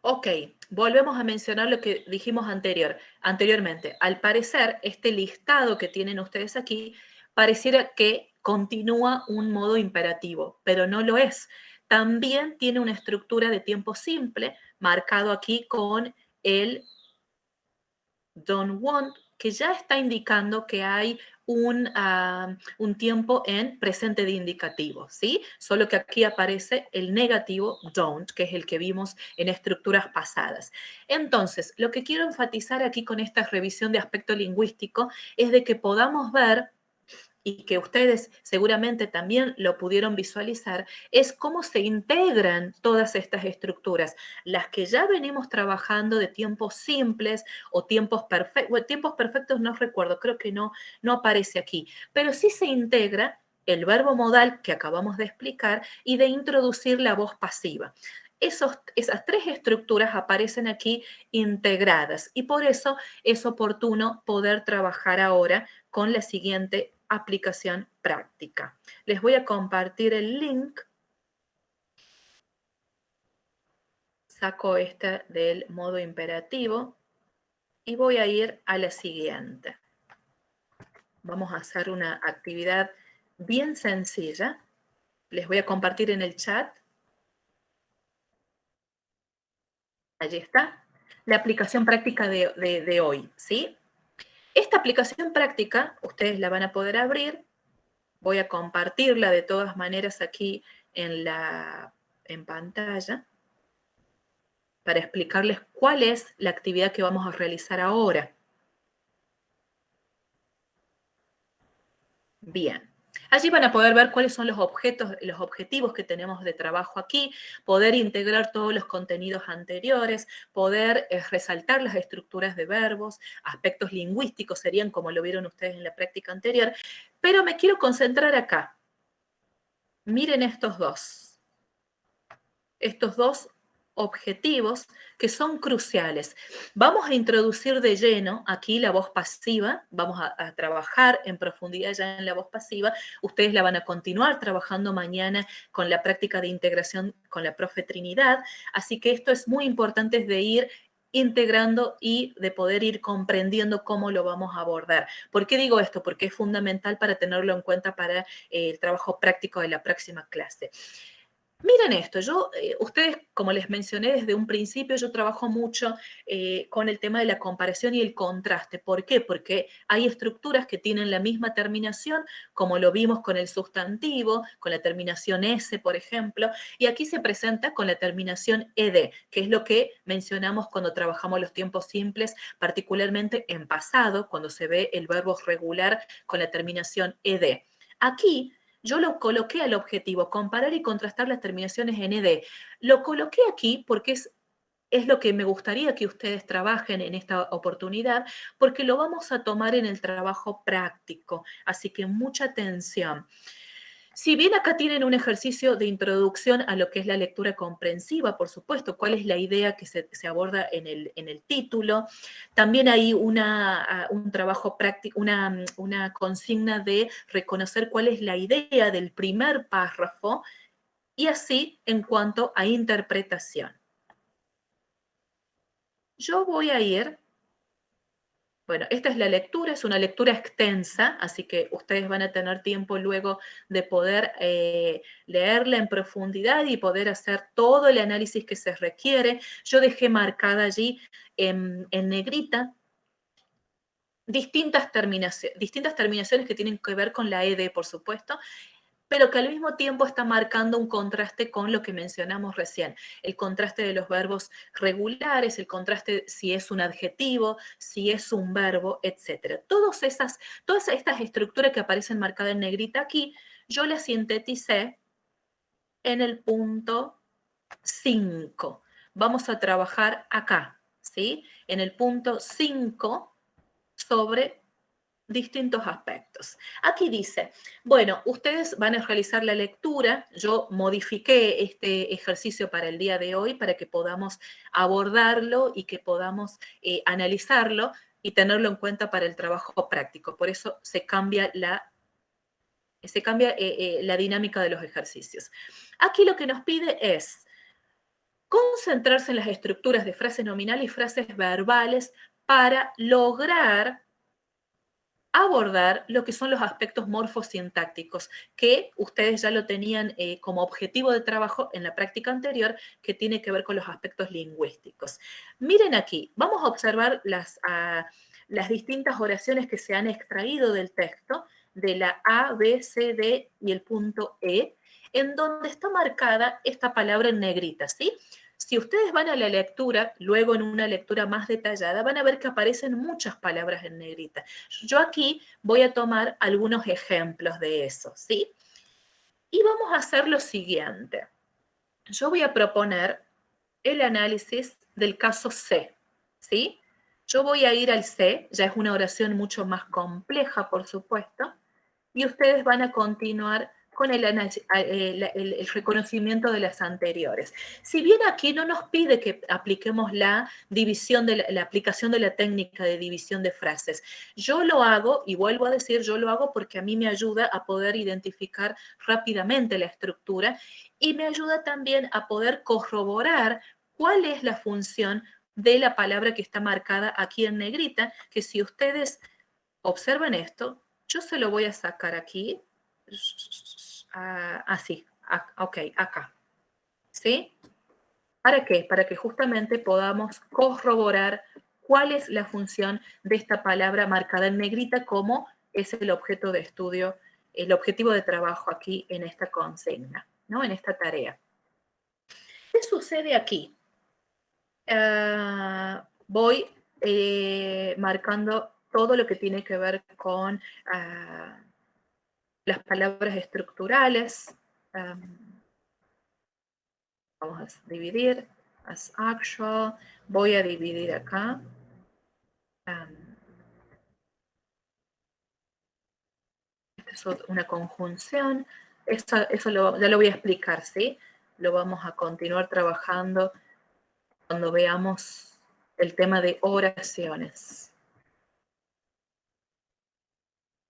Ok, volvemos a mencionar lo que dijimos anteriormente. Al parecer, este listado que tienen ustedes aquí pareciera que continúa un modo imperativo, pero no lo es. También tiene una estructura de tiempo simple, marcado aquí con el don't want, que ya está indicando que hay un tiempo en presente de indicativo, ¿sí? Solo que aquí aparece el negativo don't, que es el que vimos en estructuras pasadas. Entonces, lo que quiero enfatizar aquí con esta revisión de aspecto lingüístico es de que podamos ver y que ustedes seguramente también lo pudieron visualizar, es cómo se integran todas estas estructuras, las que ya venimos trabajando de tiempos simples o tiempos perfectos. Bueno, tiempos perfectos no recuerdo, creo que no aparece aquí, pero sí se integra el verbo modal que acabamos de explicar y de introducir la voz pasiva. Esas tres estructuras aparecen aquí integradas y por eso es oportuno poder trabajar ahora con la siguiente aplicación práctica. Les voy a compartir el link. Saco esta del modo imperativo y voy a ir a la siguiente. Vamos a hacer una actividad bien sencilla. Les voy a compartir en el chat. Allí está. La aplicación práctica de hoy, ¿sí? Esta aplicación práctica, ustedes la van a poder abrir. Voy a compartirla de todas maneras aquí en pantalla para explicarles cuál es la actividad que vamos a realizar ahora. Bien. Allí van a poder ver cuáles son los objetivos que tenemos de trabajo aquí, poder integrar todos los contenidos anteriores, poder resaltar las estructuras de verbos, aspectos lingüísticos serían como lo vieron ustedes en la práctica anterior, pero me quiero concentrar acá. Miren estos dos objetivos que son cruciales. Vamos a introducir de lleno aquí la voz pasiva, vamos a trabajar en profundidad ya en la voz pasiva, ustedes la van a continuar trabajando mañana con la práctica de integración con la profe Trinidad, así que esto es muy importante de ir integrando y de poder ir comprendiendo cómo lo vamos a abordar. ¿Por qué digo esto? Porque es fundamental para tenerlo en cuenta para el trabajo práctico de la próxima clase. Miren esto, ustedes, como les mencioné desde un principio, yo trabajo mucho con el tema de la comparación y el contraste. ¿Por qué? Porque hay estructuras que tienen la misma terminación, como lo vimos con el sustantivo, con la terminación S, por ejemplo, y aquí se presenta con la terminación ED, que es lo que mencionamos cuando trabajamos los tiempos simples, particularmente en pasado, cuando se ve el verbo regular con la terminación ED. Aquí yo lo coloqué al objetivo, comparar y contrastar las terminaciones en ED. Lo coloqué aquí porque es lo que me gustaría que ustedes trabajen en esta oportunidad, porque lo vamos a tomar en el trabajo práctico. Así que mucha atención. Si bien acá tienen un ejercicio de introducción a lo que es la lectura comprensiva, por supuesto, cuál es la idea que se aborda en el título, también hay un trabajo práctico, una consigna de reconocer cuál es la idea del primer párrafo y así en cuanto a interpretación. Yo voy a ir. Bueno, esta es la lectura, es una lectura extensa, así que ustedes van a tener tiempo luego de poder leerla en profundidad y poder hacer todo el análisis que se requiere. Yo dejé marcada allí en negrita distintas terminaciones que tienen que ver con la ED, por supuesto, pero que al mismo tiempo está marcando un contraste con lo que mencionamos recién, el contraste de los verbos regulares, el contraste si es un adjetivo, si es un verbo, etc. Todas estas estructuras que aparecen marcadas en negrita aquí, yo las sinteticé en el punto 5. Vamos a trabajar acá, ¿sí? En el punto 5 sobre distintos aspectos. Aquí dice, bueno, ustedes van a realizar la lectura. Yo modifiqué este ejercicio para el día de hoy para que podamos abordarlo y que podamos analizarlo y tenerlo en cuenta para el trabajo práctico. Por eso se cambia la dinámica de los ejercicios. Aquí lo que nos pide es concentrarse en las estructuras de frases nominales y frases verbales para lograr abordar lo que son los aspectos morfosintácticos, que ustedes ya lo tenían como objetivo de trabajo en la práctica anterior, que tiene que ver con los aspectos lingüísticos. Miren aquí, vamos a observar las distintas oraciones que se han extraído del texto, de la A, B, C, D y el punto E, en donde está marcada esta palabra en negrita, ¿sí? Si ustedes van a la lectura, luego en una lectura más detallada, van a ver que aparecen muchas palabras en negrita. Yo aquí voy a tomar algunos ejemplos de eso, ¿sí? Y vamos a hacer lo siguiente. Yo voy a proponer el análisis del caso C, ¿sí? Yo voy a ir al C, ya es una oración mucho más compleja, por supuesto, y ustedes van a continuar con el reconocimiento de las anteriores. Si bien aquí no nos pide que apliquemos la división la aplicación de la técnica de división de frases, yo lo hago, y vuelvo a decir, yo lo hago porque a mí me ayuda a poder identificar rápidamente la estructura y me ayuda también a poder corroborar cuál es la función de la palabra que está marcada aquí en negrita, que si ustedes observan esto, yo se lo voy a sacar aquí. Así, ok, acá. ¿Sí? ¿Para qué? Para que justamente podamos corroborar cuál es la función de esta palabra marcada en negrita como es el objeto de estudio, el objetivo de trabajo aquí en esta consigna, ¿no? En esta tarea. ¿Qué sucede aquí? Voy marcando todo lo que tiene que ver con las palabras estructurales. Vamos a dividir as actual. Voy a dividir acá. Esta es una conjunción. Eso ya lo voy a explicar, ¿sí? Lo vamos a continuar trabajando cuando veamos el tema de oraciones.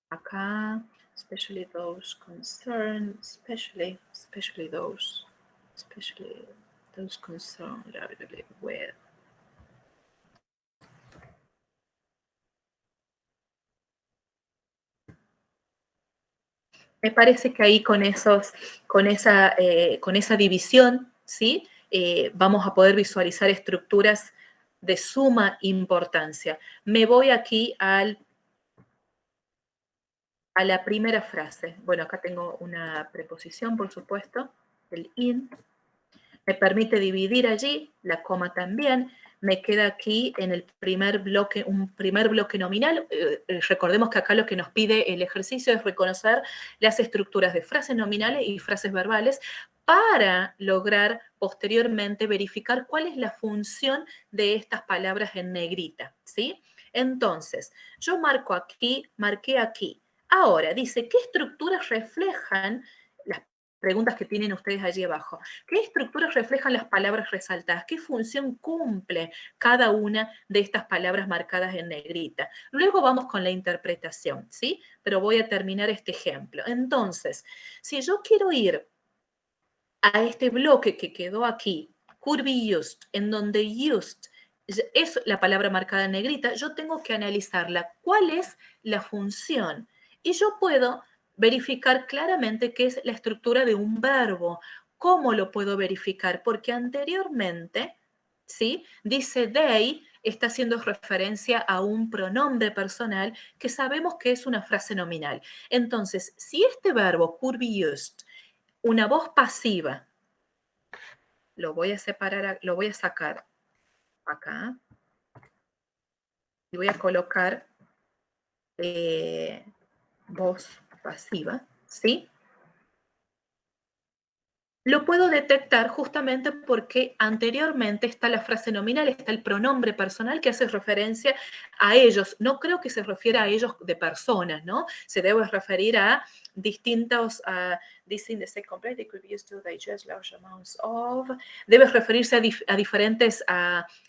Acá, especially those concerned, especially those concerned with. Me parece que ahí con esa división, ¿sí? Vamos a poder visualizar estructuras de suma importancia. Me voy aquí a la primera frase. Bueno, acá tengo una preposición, por supuesto, el in. Me permite dividir allí, la coma también. Me queda aquí en el primer bloque, un primer bloque nominal. Recordemos que acá lo que nos pide el ejercicio es reconocer las estructuras de frases nominales y frases verbales para lograr posteriormente verificar cuál es la función de estas palabras en negrita, ¿sí? Entonces, yo marqué aquí. Ahora, dice, ¿qué estructuras reflejan las preguntas que tienen ustedes allí abajo? ¿Qué estructuras reflejan las palabras resaltadas? ¿Qué función cumple cada una de estas palabras marcadas en negrita? Luego vamos con la interpretación, ¿sí? Pero voy a terminar este ejemplo. Entonces, si yo quiero ir a este bloque que quedó aquí, could be used, en donde used es la palabra marcada en negrita, yo tengo que analizarla. ¿Cuál es la función? Y yo puedo verificar claramente qué es la estructura de un verbo. ¿Cómo lo puedo verificar? Porque anteriormente, ¿sí? Dice they, está haciendo referencia a un pronombre personal que sabemos que es una frase nominal. Entonces, si este verbo could be used, una voz pasiva, lo voy a separar, lo voy a sacar acá y voy a colocar voz pasiva, ¿sí? Lo puedo detectar justamente porque anteriormente está la frase nominal, está el pronombre personal que hace referencia a ellos. No creo que se refiera a ellos de personas, ¿no? Se debe referir a distintos, this in the set complete, they could be used to digest large amounts of. Debe referirse a diferentes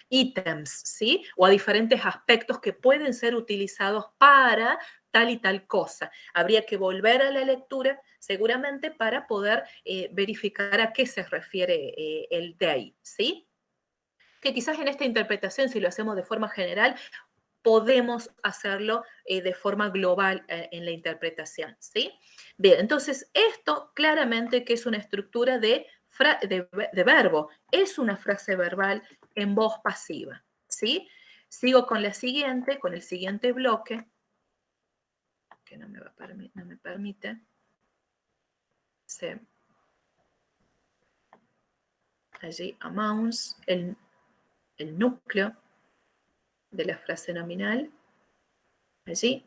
ítems, ¿sí? O a diferentes aspectos que pueden ser utilizados para tal y tal cosa. Habría que volver a la lectura seguramente para poder verificar a qué se refiere el they, ¿sí? Que quizás en esta interpretación, si lo hacemos de forma general, podemos hacerlo de forma global en la interpretación, ¿sí? Bien, entonces esto claramente que es una estructura de verbo, es una frase verbal en voz pasiva, ¿sí? Sigo con la siguiente, con el siguiente bloque, que no me permite. Sí. Allí, amounts, el núcleo de la frase nominal. Allí,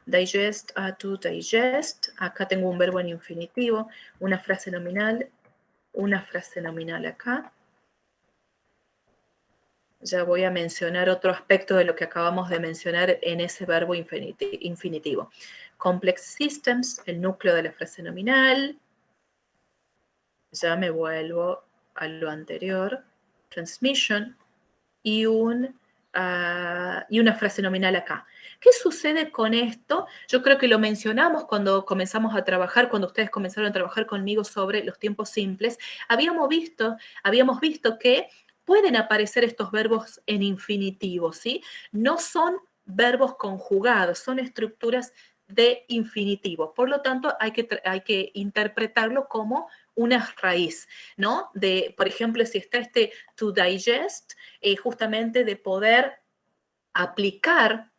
digest, to digest. Acá tengo un verbo en infinitivo, una frase nominal acá. Ya voy a mencionar otro aspecto de lo que acabamos de mencionar en ese verbo infinitivo. Complex systems, el núcleo de la frase nominal. Ya me vuelvo a lo anterior. Transmission y una frase nominal acá. ¿Qué sucede con esto? Yo creo que lo mencionamos cuando comenzamos a trabajar, cuando ustedes comenzaron a trabajar conmigo sobre los tiempos simples. Habíamos visto que pueden aparecer estos verbos en infinitivo, ¿sí? No son verbos conjugados, son estructuras de infinitivo. Por lo tanto, hay que interpretarlo como una raíz, ¿no? Por ejemplo, si está este to digest, justamente de poder aplicar,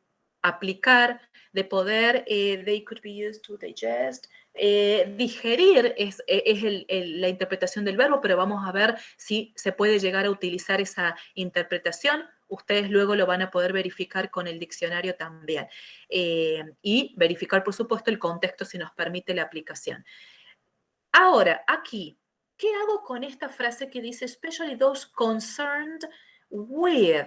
de poder, they could be used to digest, digerir es la interpretación del verbo, pero vamos a ver si se puede llegar a utilizar esa interpretación. Ustedes luego lo van a poder verificar con el diccionario también. Y verificar, por supuesto, el contexto si nos permite la aplicación. Ahora, aquí, ¿qué hago con esta frase que dice especially those concerned with?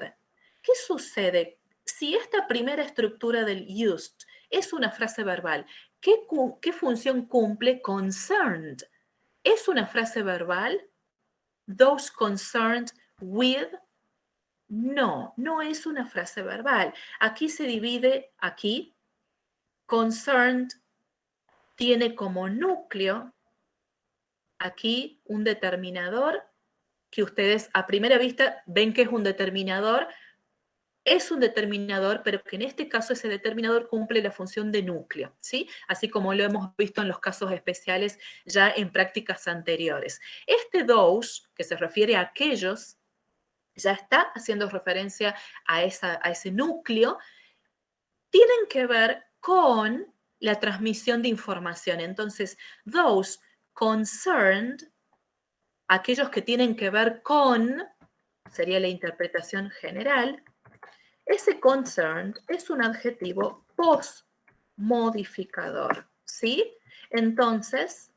¿Qué sucede? Si esta primera estructura del used es una frase verbal, ¿qué función cumple concerned? ¿Es una frase verbal? Those concerned with? No, no es una frase verbal. Aquí se divide, aquí, concerned tiene como núcleo aquí un determinador que ustedes a primera vista ven que es un determinador, pero que en este caso ese determinador cumple la función de núcleo, ¿sí? Así como lo hemos visto en los casos especiales ya en prácticas anteriores. Este those, que se refiere a aquellos, ya está haciendo referencia a ese núcleo, tienen que ver con la transmisión de información. Entonces, those concerned, aquellos que tienen que ver con, sería la interpretación general, ese concerned es un adjetivo post-modificador, ¿sí? Entonces,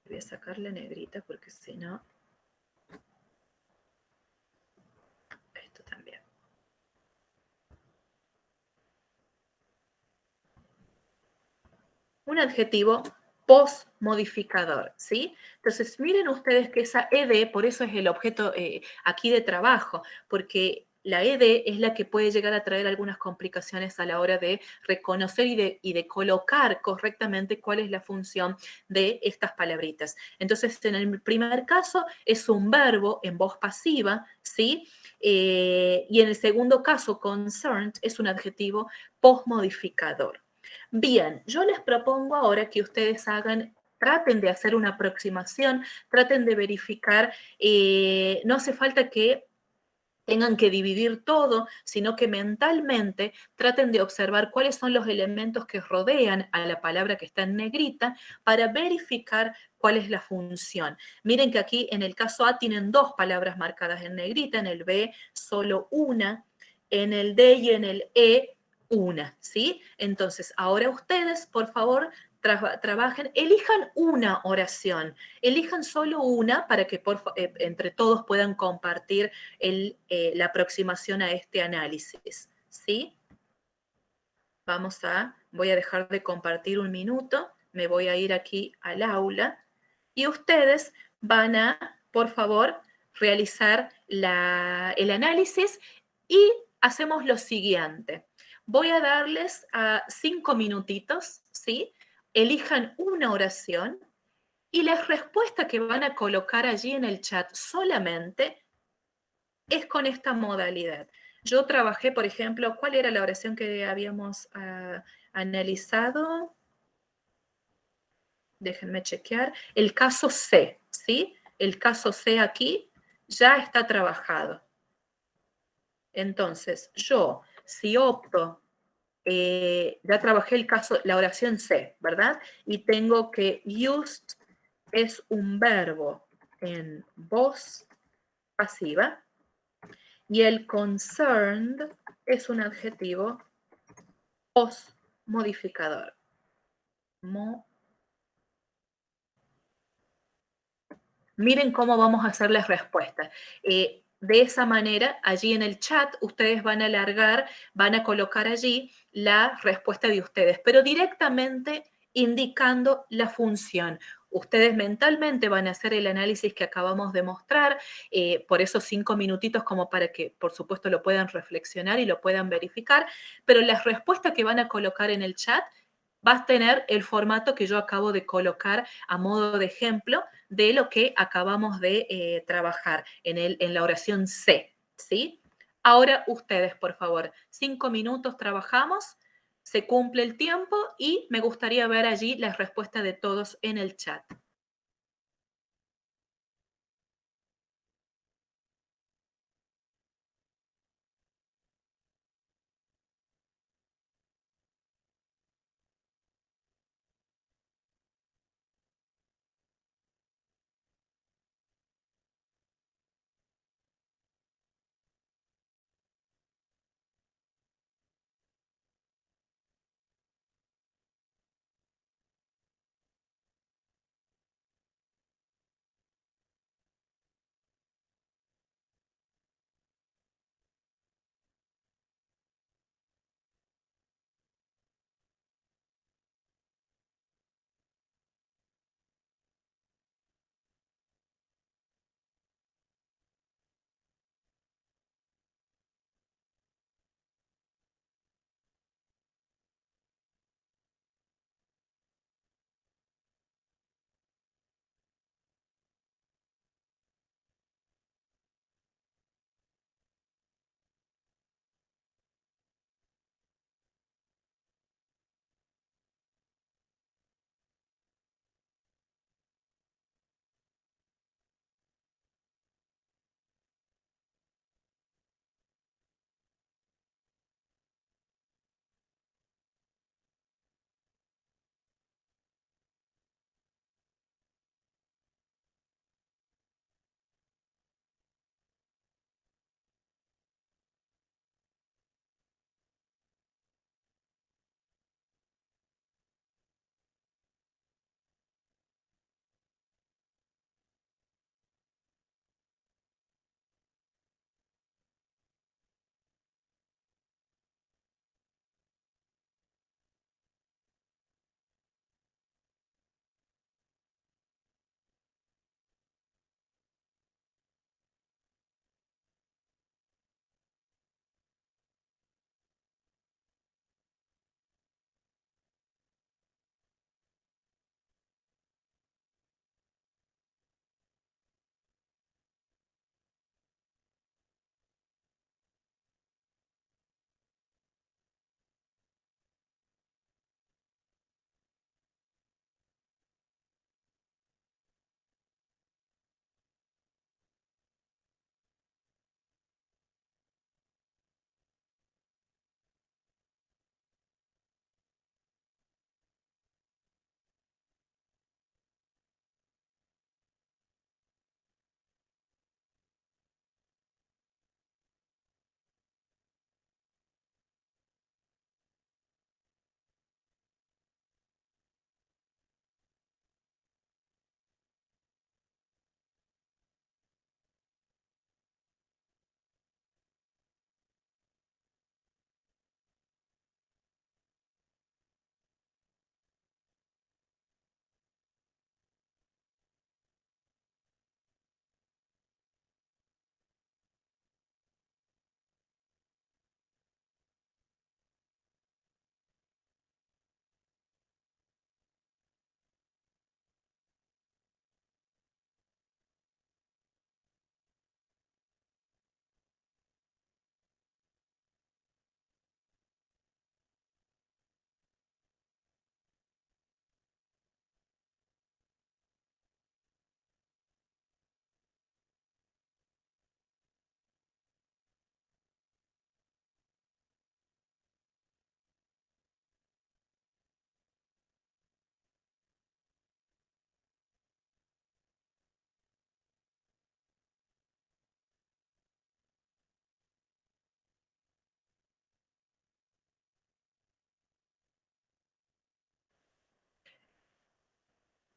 voy a sacar la negrita porque si no, esto también. Un adjetivo post-modificador, ¿sí? Entonces, miren ustedes que esa ed, por eso es el objeto aquí de trabajo, porque la ed es la que puede llegar a traer algunas complicaciones a la hora de reconocer y de colocar correctamente cuál es la función de estas palabritas. Entonces, en el primer caso es un verbo en voz pasiva, ¿sí? Y en el segundo caso, concerned, es un adjetivo post-modificador. Bien, yo les propongo ahora que ustedes traten de hacer una aproximación, traten de verificar, no hace falta que tengan que dividir todo, sino que mentalmente traten de observar cuáles son los elementos que rodean a la palabra que está en negrita para verificar cuál es la función. Miren que aquí en el caso A tienen dos palabras marcadas en negrita, en el B solo una, en el D y en el E una, ¿sí? Entonces, ahora ustedes, por favor, trabajen, elijan una oración, elijan solo una para que entre todos puedan compartir la aproximación a este análisis, ¿sí? Voy a dejar de compartir un minuto, me voy a ir aquí al aula y ustedes van a, por favor, realizar el análisis y hacemos lo siguiente. Voy a darles 5 minutitos, ¿sí? Elijan una oración y la respuesta que van a colocar allí en el chat solamente es con esta modalidad. Yo trabajé, por ejemplo, ¿cuál era la oración que habíamos analizado? Déjenme chequear. El caso C, ¿sí? El caso C aquí ya está trabajado. Entonces, yo, si opto, ya trabajé el caso, la oración C, ¿verdad? Y tengo que used es un verbo en voz pasiva y el concerned es un adjetivo post-modificador. Miren cómo vamos a hacer las respuestas. De esa manera, allí en el chat, ustedes van a alargar, van a colocar allí la respuesta de ustedes, pero directamente indicando la función. Ustedes mentalmente van a hacer el análisis que acabamos de mostrar por esos 5 minutitos como para que, por supuesto, lo puedan reflexionar y lo puedan verificar, pero la respuesta que van a colocar en el chat va a tener el formato que yo acabo de colocar a modo de ejemplo de lo que acabamos de trabajar en la oración C, ¿sí? Ahora ustedes, por favor, 5 minutos trabajamos, se cumple el tiempo y me gustaría ver allí la respuesta de todos en el chat.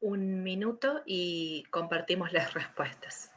un minuto y compartimos las respuestas.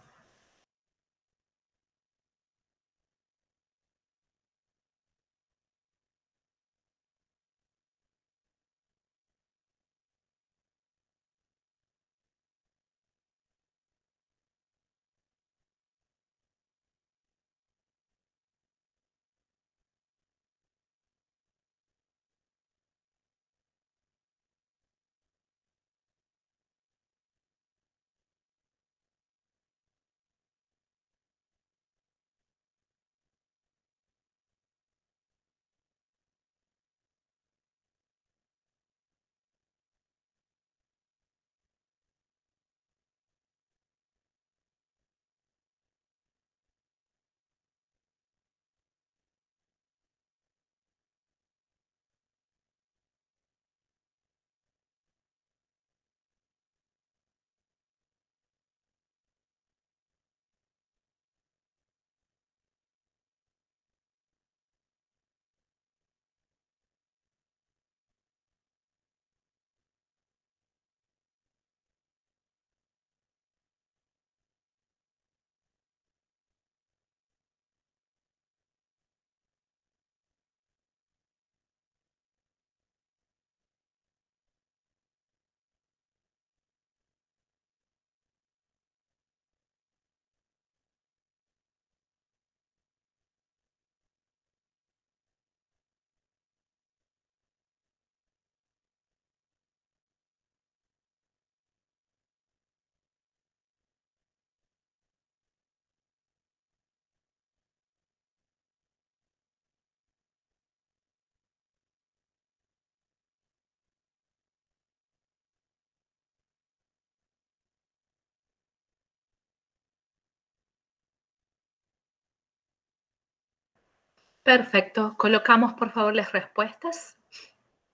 Perfecto. Colocamos, por favor, las respuestas.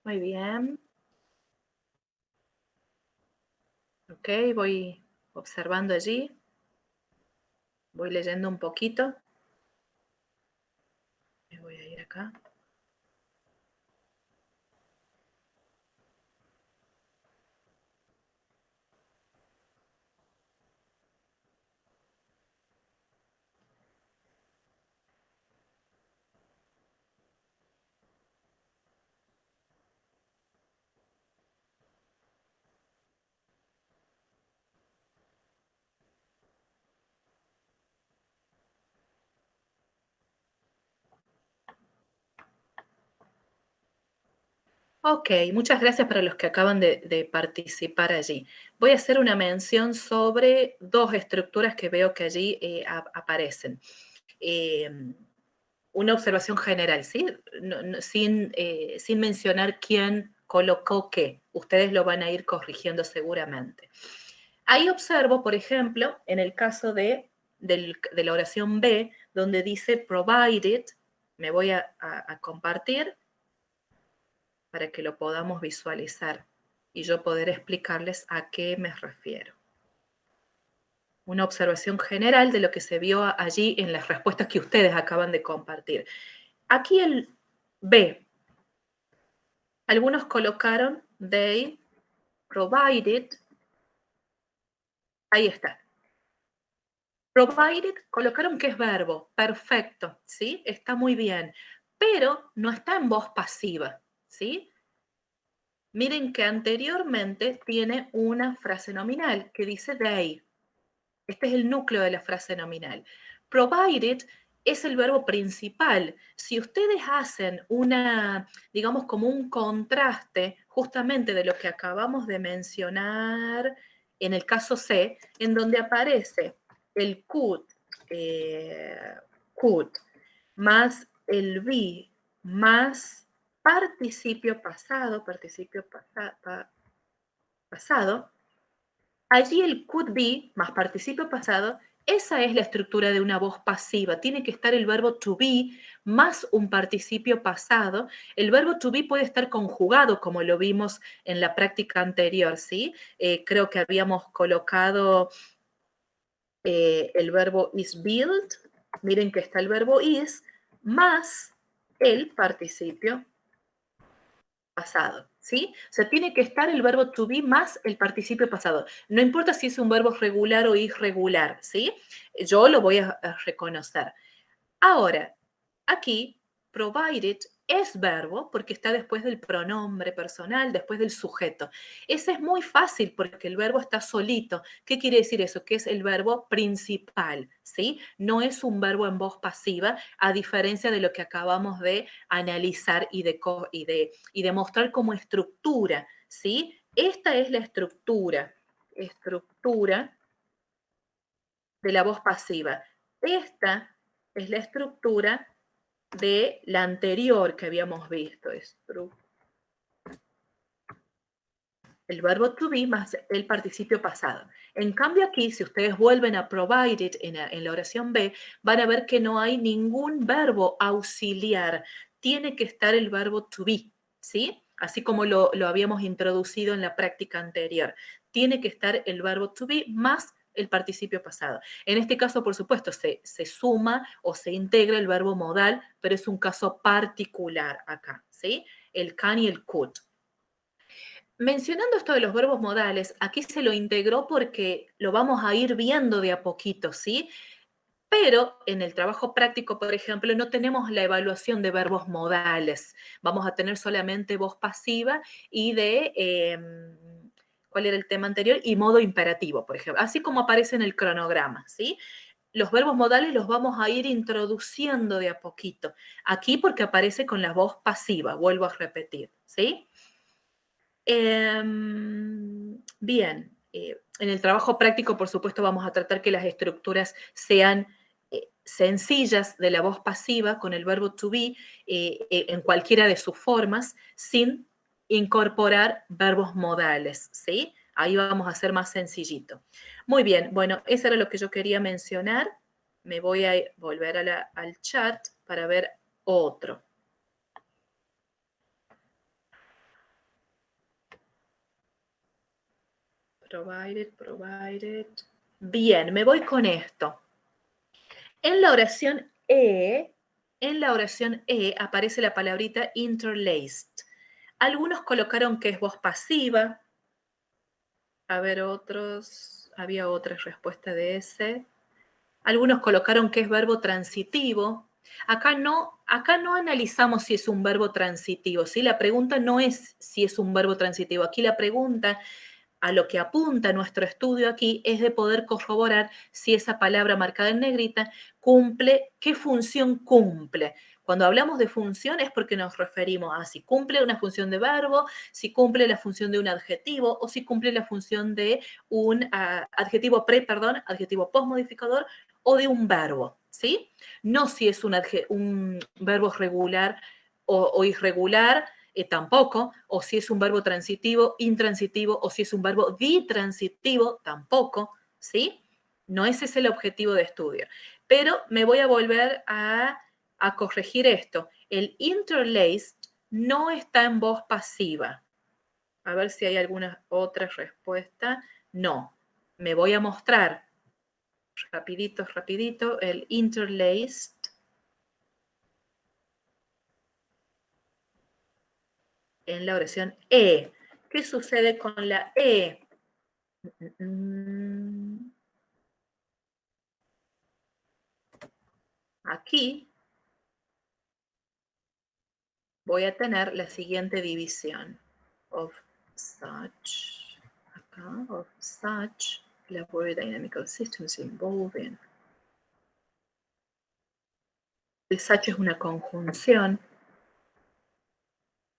Muy bien. Ok, voy observando allí. Voy leyendo un poquito. Me voy a ir acá. Ok, muchas gracias para los que acaban de participar allí. Voy a hacer una mención sobre dos estructuras que veo que allí aparecen. Una observación general, ¿sí? Sin mencionar quién colocó qué. Ustedes lo van a ir corrigiendo seguramente. Ahí observo, por ejemplo, en el caso de la oración B, donde dice provided, me voy a compartir para que lo podamos visualizar y yo poder explicarles a qué me refiero. Una observación general de lo que se vio allí en las respuestas que ustedes acaban de compartir. Aquí el B. Algunos colocaron they provided. Ahí está. Provided, colocaron que es verbo. Perfecto, ¿sí? Está muy bien. Pero no está en voz pasiva, ¿sí? Miren que anteriormente tiene una frase nominal que dice they. Este es el núcleo de la frase nominal. Provided es el verbo principal. Si ustedes hacen digamos, como un contraste justamente de lo que acabamos de mencionar en el caso C, en donde aparece el could más el be más pasado, allí el could be más participio pasado, esa es la estructura de una voz pasiva. Tiene que estar el verbo to be más un participio pasado. El verbo to be puede estar conjugado, como lo vimos en la práctica anterior, ¿sí? Creo que habíamos colocado el verbo is built. Miren que está el verbo is más el participio pasado, ¿sí? O sea, tiene que estar el verbo to be más el participio pasado. No importa si es un verbo regular o irregular, ¿sí? Yo lo voy a reconocer. Ahora, aquí, provided es verbo porque está después del pronombre personal, después del sujeto. Ese es muy fácil porque el verbo está solito. ¿Qué quiere decir eso? Que es el verbo principal, ¿sí? No es un verbo en voz pasiva, a diferencia de lo que acabamos de analizar y de mostrar como estructura, ¿sí? Esta es la estructura de la voz pasiva. Esta es la estructura de la anterior que habíamos visto. El verbo to be más el participio pasado. En cambio aquí, si ustedes vuelven a provided en la oración B, van a ver que no hay ningún verbo auxiliar. Tiene que estar el verbo to be, ¿sí? Así como lo habíamos introducido en la práctica anterior. Tiene que estar el verbo to be más el participio pasado. En este caso, por supuesto, se suma o se integra el verbo modal, pero es un caso particular acá, ¿sí? El can y el could. Mencionando esto de los verbos modales, aquí se lo integró porque lo vamos a ir viendo de a poquito, ¿sí? Pero en el trabajo práctico, por ejemplo, no tenemos la evaluación de verbos modales. Vamos a tener solamente voz pasiva y ¿cuál era el tema anterior? Y modo imperativo, por ejemplo. Así como aparece en el cronograma, ¿sí? Los verbos modales los vamos a ir introduciendo de a poquito. Aquí porque aparece con la voz pasiva, vuelvo a repetir, ¿sí? Bien, en el trabajo práctico, por supuesto, vamos a tratar que las estructuras sean sencillas de la voz pasiva con el verbo to be en cualquiera de sus formas, sin incorporar verbos modales, ¿sí? Ahí vamos a hacer más sencillito. Muy bien, bueno, eso era lo que yo quería mencionar. Me voy a volver al chat para ver otro. Provided. Bien, me voy con esto. En la oración aparece la palabrita interlaced. Algunos colocaron que es voz pasiva. A ver, había otra respuesta de ese. Algunos colocaron que es verbo transitivo. Acá no analizamos si es un verbo transitivo, ¿sí? La pregunta no es si es un verbo transitivo. Aquí la pregunta a lo que apunta nuestro estudio aquí es de poder corroborar si esa palabra marcada en negrita cumple, qué función cumple. Cuando hablamos de función es porque nos referimos a si cumple una función de verbo, si cumple la función de un adjetivo o si cumple la función de un adjetivo postmodificador o de un verbo, ¿sí? No si es un verbo regular o irregular, tampoco, o si es un verbo transitivo, intransitivo, o si es un verbo ditransitivo, tampoco, ¿sí? No ese es el objetivo de estudio. Pero me voy a volver a corregir esto. El interlaced no está en voz pasiva. A ver si hay alguna otra respuesta. No. Me voy a mostrar rapidito, el interlaced en la oración E. ¿Qué sucede con la E? Aquí voy a tener la siguiente división. Of such, acá, of such laboratory dynamical systems involving. El such es una conjunción.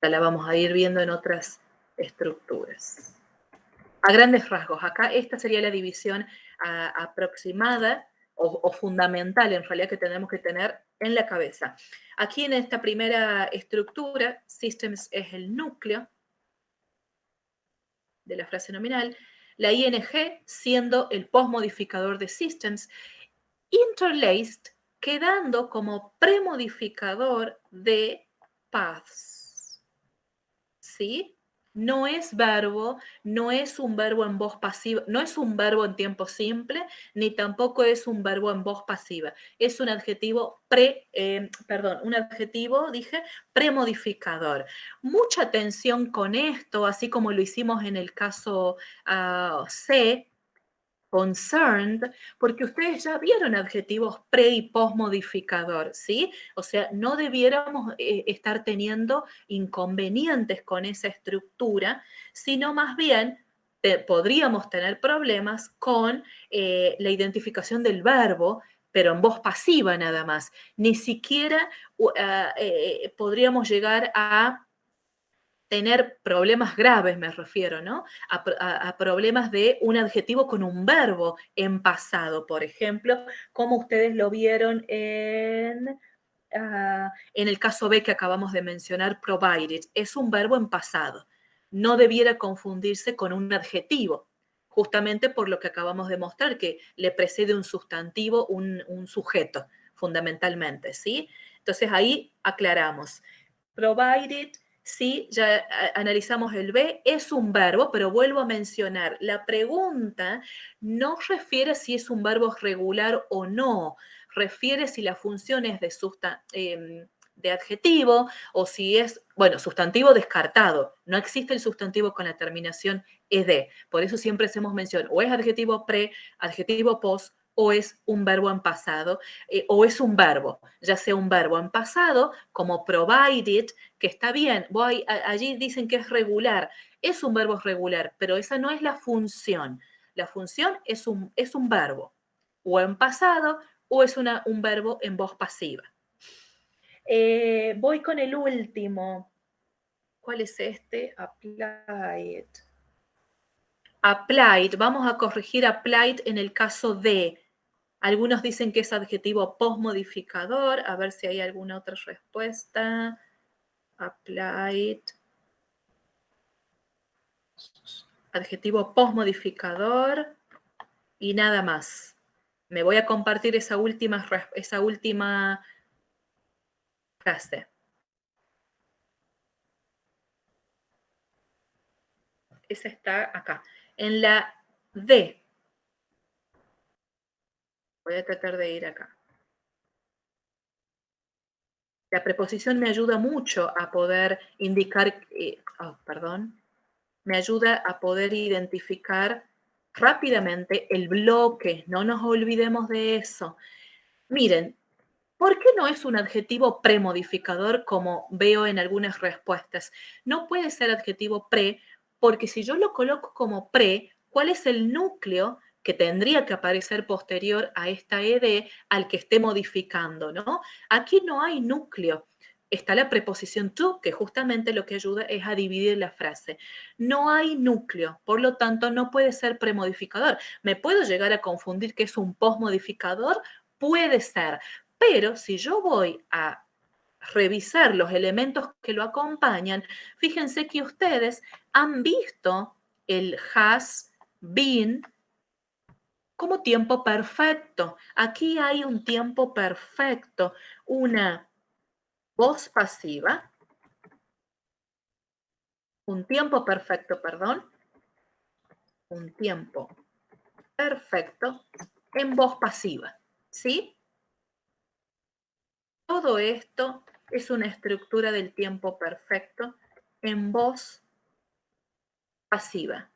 La vamos a ir viendo en otras estructuras. A grandes rasgos, acá esta sería la división aproximada o fundamental en realidad que tenemos que tener en la cabeza. Aquí en esta primera estructura, systems es el núcleo de la frase nominal, la ing siendo el postmodificador de systems, interlaced quedando como premodificador de paths. ¿Sí? No es verbo, no es un verbo en voz pasiva, no es un verbo en tiempo simple, ni tampoco es un verbo en voz pasiva. Es un adjetivo un adjetivo, dije, premodificador. Mucha atención con esto, así como lo hicimos en el caso C, concerned, porque ustedes ya vieron adjetivos pre y post modificador, ¿sí? O sea, no debiéramos estar teniendo inconvenientes con esa estructura, sino más bien podríamos tener problemas con la identificación del verbo, pero en voz pasiva nada más. Ni siquiera podríamos llegar a tener problemas graves, me refiero, ¿no? A problemas de un adjetivo con un verbo en pasado, por ejemplo, como ustedes lo vieron en el caso B que acabamos de mencionar, provided. Es un verbo en pasado. No debiera confundirse con un adjetivo, justamente por lo que acabamos de mostrar, que le precede un sustantivo, un sujeto, fundamentalmente, ¿sí? Entonces ahí aclaramos. Provided, sí, ya analizamos el B, es un verbo, pero vuelvo a mencionar, la pregunta no refiere si es un verbo regular o no, refiere si la función es de adjetivo o si es, bueno, sustantivo descartado. No existe el sustantivo con la terminación ed. Por eso siempre hacemos mención, o es adjetivo pre, adjetivo post, o es un verbo en pasado, o es un verbo, ya sea un verbo en pasado, como provided, que está bien, allí dicen que es regular, es un verbo regular, pero esa no es la función. La función es un verbo, o en pasado, o es un verbo en voz pasiva. Voy con el último. ¿Cuál es este? Applied. Applied. Vamos a corregir applied en el caso de. Algunos dicen que es adjetivo postmodificador. A ver si hay alguna otra respuesta. Applied. Adjetivo postmodificador. Y nada más. Me voy a compartir esa última frase. Esa está acá. En la D. Voy a tratar de ir acá. La preposición me ayuda mucho a poder indicar, me ayuda a poder identificar rápidamente el bloque. No nos olvidemos de eso. Miren, ¿por qué no es un adjetivo premodificador como veo en algunas respuestas? No puede ser adjetivo pre, porque si yo lo coloco como pre, ¿cuál es el núcleo que tendría que aparecer posterior a esta ed al que esté modificando, ¿no? Aquí no hay núcleo. Está la preposición to, que justamente lo que ayuda es a dividir la frase. No hay núcleo, por lo tanto no puede ser premodificador. ¿Me puedo llegar a confundir que es un postmodificador? Puede ser, pero si yo voy a revisar los elementos que lo acompañan, fíjense que ustedes han visto el has been como tiempo perfecto. Aquí hay un tiempo perfecto, una voz pasiva, un tiempo perfecto, perdón, un tiempo perfecto en voz pasiva, ¿sí? Todo esto es una estructura del tiempo perfecto en voz pasiva.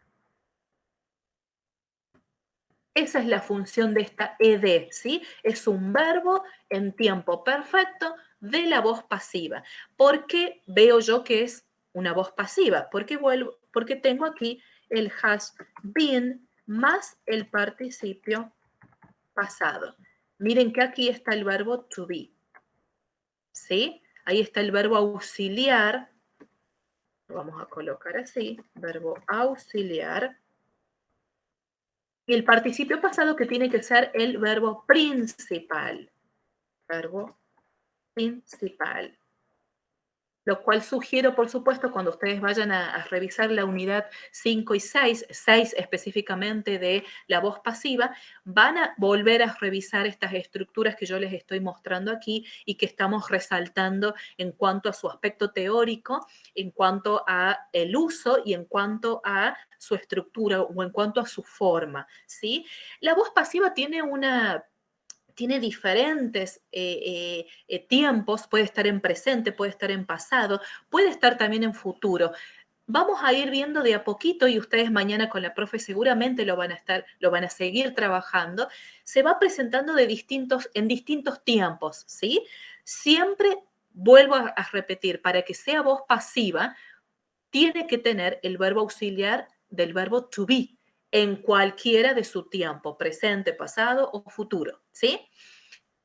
Esa es la función de esta ed, ¿sí? Es un verbo en tiempo perfecto de la voz pasiva. ¿Por qué veo yo que es una voz pasiva? Porque tengo aquí el has been más el participio pasado. Miren que aquí está el verbo to be, ¿sí? Ahí está el verbo auxiliar. Lo vamos a colocar así, verbo auxiliar. Y el participio pasado que tiene que ser el verbo principal. Verbo principal. Lo cual sugiero, por supuesto, cuando ustedes vayan a revisar la unidad 5 y 6, 6 específicamente de la voz pasiva, van a volver a revisar estas estructuras que yo les estoy mostrando aquí y que estamos resaltando en cuanto a su aspecto teórico, en cuanto a el uso y en cuanto a su estructura o en cuanto a su forma, ¿sí? La voz pasiva tiene diferentes tiempos, puede estar en presente, puede estar en pasado, puede estar también en futuro. Vamos a ir viendo de a poquito y ustedes mañana con la profe seguramente lo van a seguir trabajando. Se va presentando en distintos tiempos, ¿sí? Siempre vuelvo a repetir, para que sea voz pasiva, tiene que tener el verbo auxiliar del verbo to be en cualquiera de su tiempo, presente, pasado o futuro, ¿sí?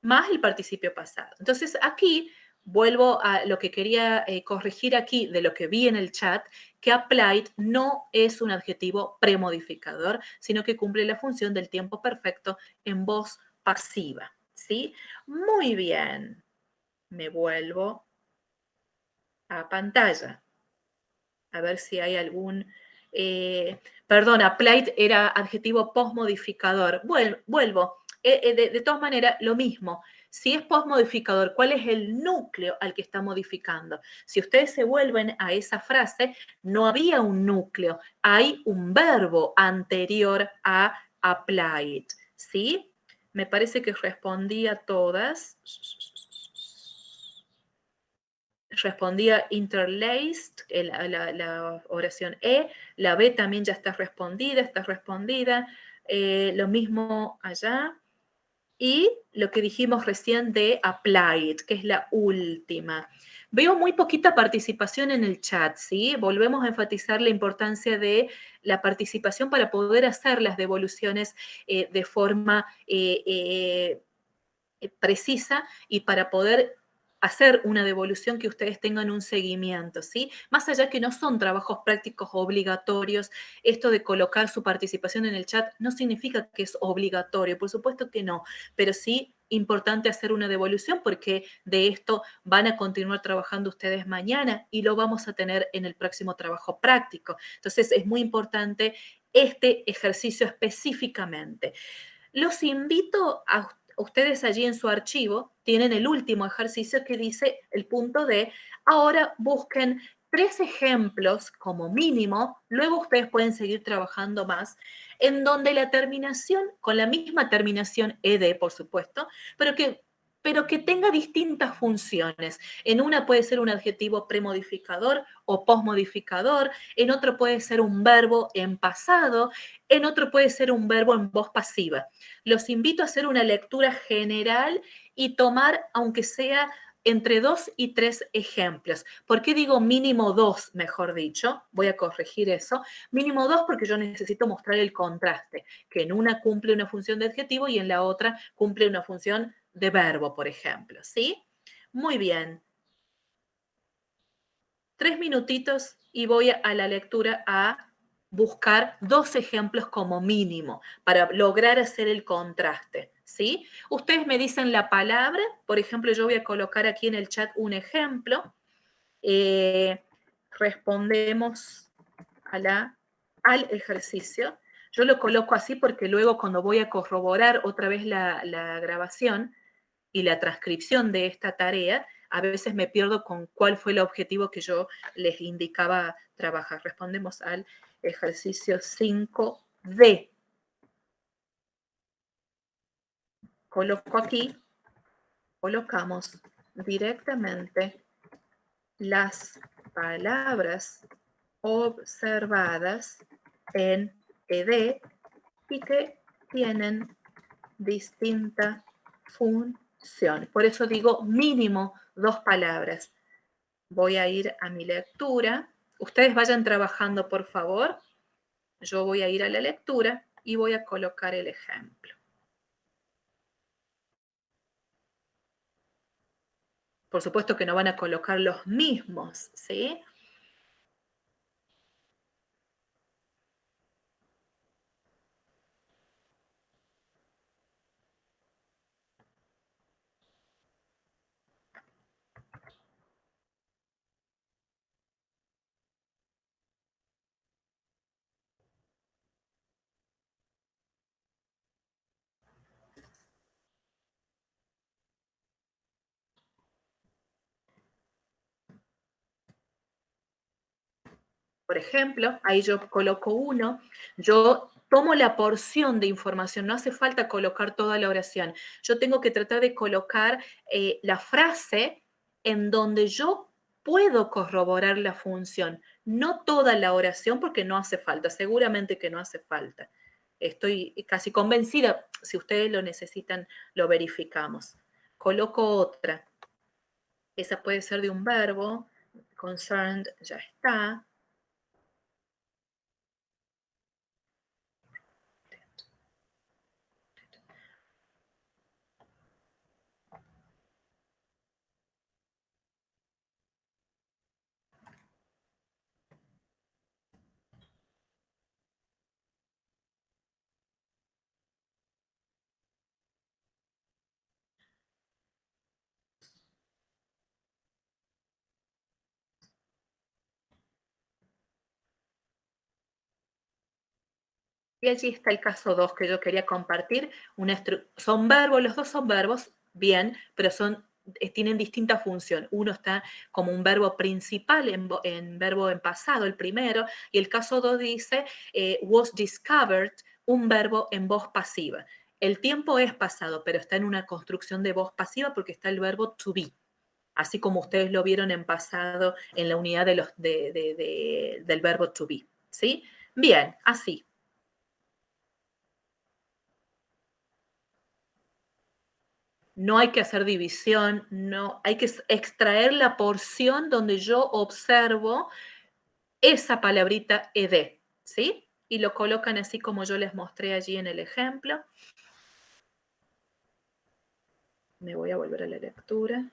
Más el participio pasado. Entonces, aquí vuelvo a lo que quería corregir aquí de lo que vi en el chat, que applied no es un adjetivo premodificador, sino que cumple la función del tiempo perfecto en voz pasiva, ¿sí? Muy bien. Me vuelvo a pantalla. A ver si hay algún... perdón, applied era adjetivo postmodificador. Vuelvo. De todas maneras, lo mismo. Si es postmodificador, ¿cuál es el núcleo al que está modificando? Si ustedes se vuelven a esa frase, no había un núcleo, hay un verbo anterior a applied, ¿sí? Me parece que respondí a todas. Respondía interlaced, la oración E, la B también ya está respondida, lo mismo allá, y lo que dijimos recién de applied, que es la última. Veo muy poquita participación en el chat, ¿sí? Volvemos a enfatizar la importancia de la participación para poder hacer las devoluciones de forma precisa y para poder hacer una devolución que ustedes tengan un seguimiento, ¿sí? Más allá que no son trabajos prácticos obligatorios, esto de colocar su participación en el chat no significa que es obligatorio, por supuesto que no, pero sí importante hacer una devolución porque de esto van a continuar trabajando ustedes mañana y lo vamos a tener en el próximo trabajo práctico. Entonces es muy importante este ejercicio específicamente. Los invito a ustedes allí en su archivo, tienen el último ejercicio que dice el punto de, ahora busquen 3 ejemplos como mínimo, luego ustedes pueden seguir trabajando más, en donde la terminación, con la misma terminación ed, por supuesto, pero que tenga distintas funciones. En una puede ser un adjetivo premodificador o postmodificador, en otro puede ser un verbo en pasado, en otro puede ser un verbo en voz pasiva. Los invito a hacer una lectura general y tomar, aunque sea entre 2 y 3 ejemplos. ¿Por qué digo mínimo 2, mejor dicho? Voy a corregir eso. Mínimo 2 porque yo necesito mostrar el contraste, que en una cumple una función de adjetivo y en la otra cumple una función de verbo, por ejemplo, ¿sí? Muy bien. 3 minutitos y voy a la lectura a buscar 2 ejemplos como mínimo para lograr hacer el contraste, ¿sí? Ustedes me dicen la palabra, por ejemplo, yo voy a colocar aquí en el chat un ejemplo. Respondemos al ejercicio. Yo lo coloco así porque luego cuando voy a corroborar otra vez la grabación y la transcripción de esta tarea, a veces me pierdo con cuál fue el objetivo que yo les indicaba trabajar. Respondemos al ejercicio 5D. Coloco aquí, colocamos directamente las palabras observadas en ED y que tienen distinta función. Por eso digo mínimo 2 palabras. Voy a ir a mi lectura. Ustedes vayan trabajando, por favor. Yo voy a ir a la lectura y voy a colocar el ejemplo. Por supuesto que no van a colocar los mismos, ¿sí? Por ejemplo, ahí yo coloco uno, yo tomo la porción de información, no hace falta colocar toda la oración. Yo tengo que tratar de colocar la frase en donde yo puedo corroborar la función, no toda la oración porque no hace falta, seguramente que no hace falta. Estoy casi convencida, si ustedes lo necesitan, lo verificamos. Coloco otra. Esa puede ser de un verbo, concerned, ya está. Y allí está el caso 2 que yo quería compartir. Son verbos, los dos son verbos, bien, pero tienen distinta función. Uno está como un verbo principal en verbo en pasado, el primero, y el caso 2 dice was discovered, un verbo en voz pasiva. El tiempo es pasado, pero está en una construcción de voz pasiva porque está el verbo to be. Así como ustedes lo vieron en pasado en la unidad del verbo to be. ¿Sí? Bien, así. No hay que hacer división, no, hay que extraer la porción donde yo observo esa palabrita ed, ¿sí? Y lo colocan así como yo les mostré allí en el ejemplo. Me voy a volver a la lectura.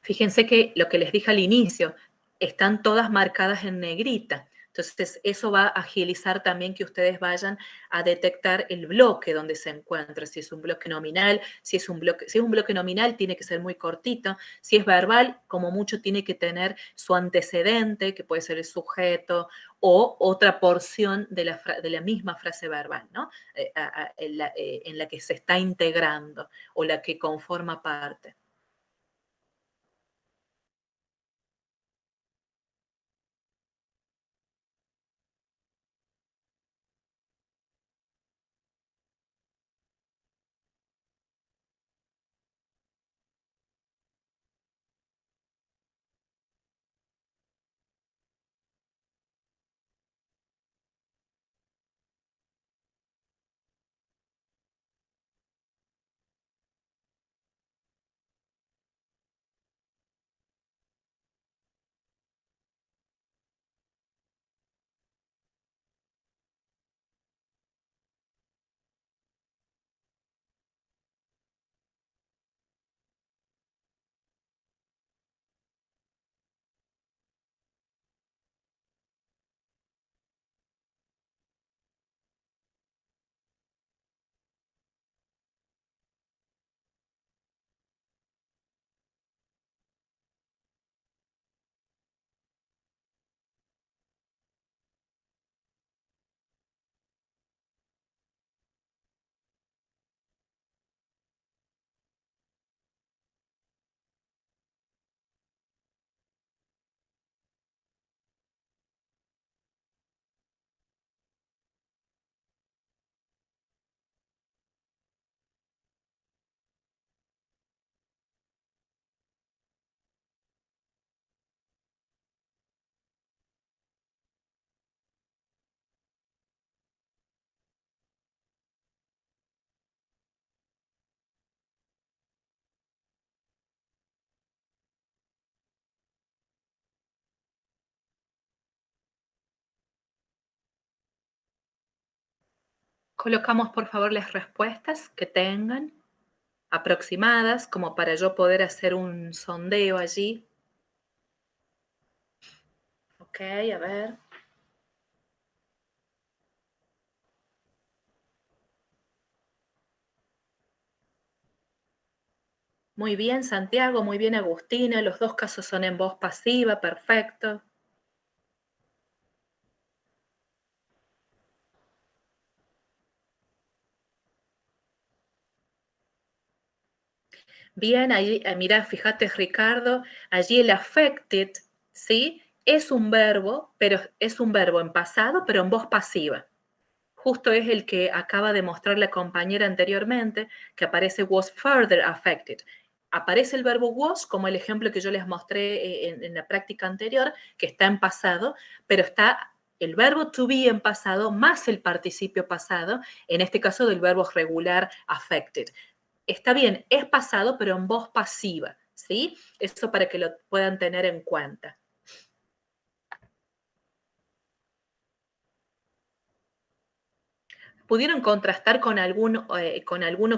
Fíjense que lo que les dije al inicio, están todas marcadas en negrita. Entonces, eso va a agilizar también que ustedes vayan a detectar el bloque donde se encuentra, si es un bloque nominal, si es un bloque nominal tiene que ser muy cortito, si es verbal, como mucho tiene que tener su antecedente, que puede ser el sujeto, o otra porción de la misma frase verbal, ¿no? En la que se está integrando o la que conforma parte. Colocamos, por favor, las respuestas que tengan. aproximadas, como para yo poder hacer un sondeo allí. Ok, a ver. Muy bien, Santiago, muy bien, Agustina. Los dos casos son en voz pasiva, perfecto. Bien, allí, mira, fíjate, Ricardo, allí el affected, ¿sí? Es un verbo, pero es un verbo en pasado, pero en voz pasiva. Justo es el que acaba de mostrar la compañera anteriormente, que aparece was further affected. Aparece el verbo was, como el ejemplo que yo les mostré en la práctica anterior, que está en pasado, pero está el verbo to be en pasado más el participio pasado, en este caso del verbo regular affected. Está bien, es pasado, pero en voz pasiva, ¿sí? Eso para que lo puedan tener en cuenta. ¿Pudieron contrastar con alguno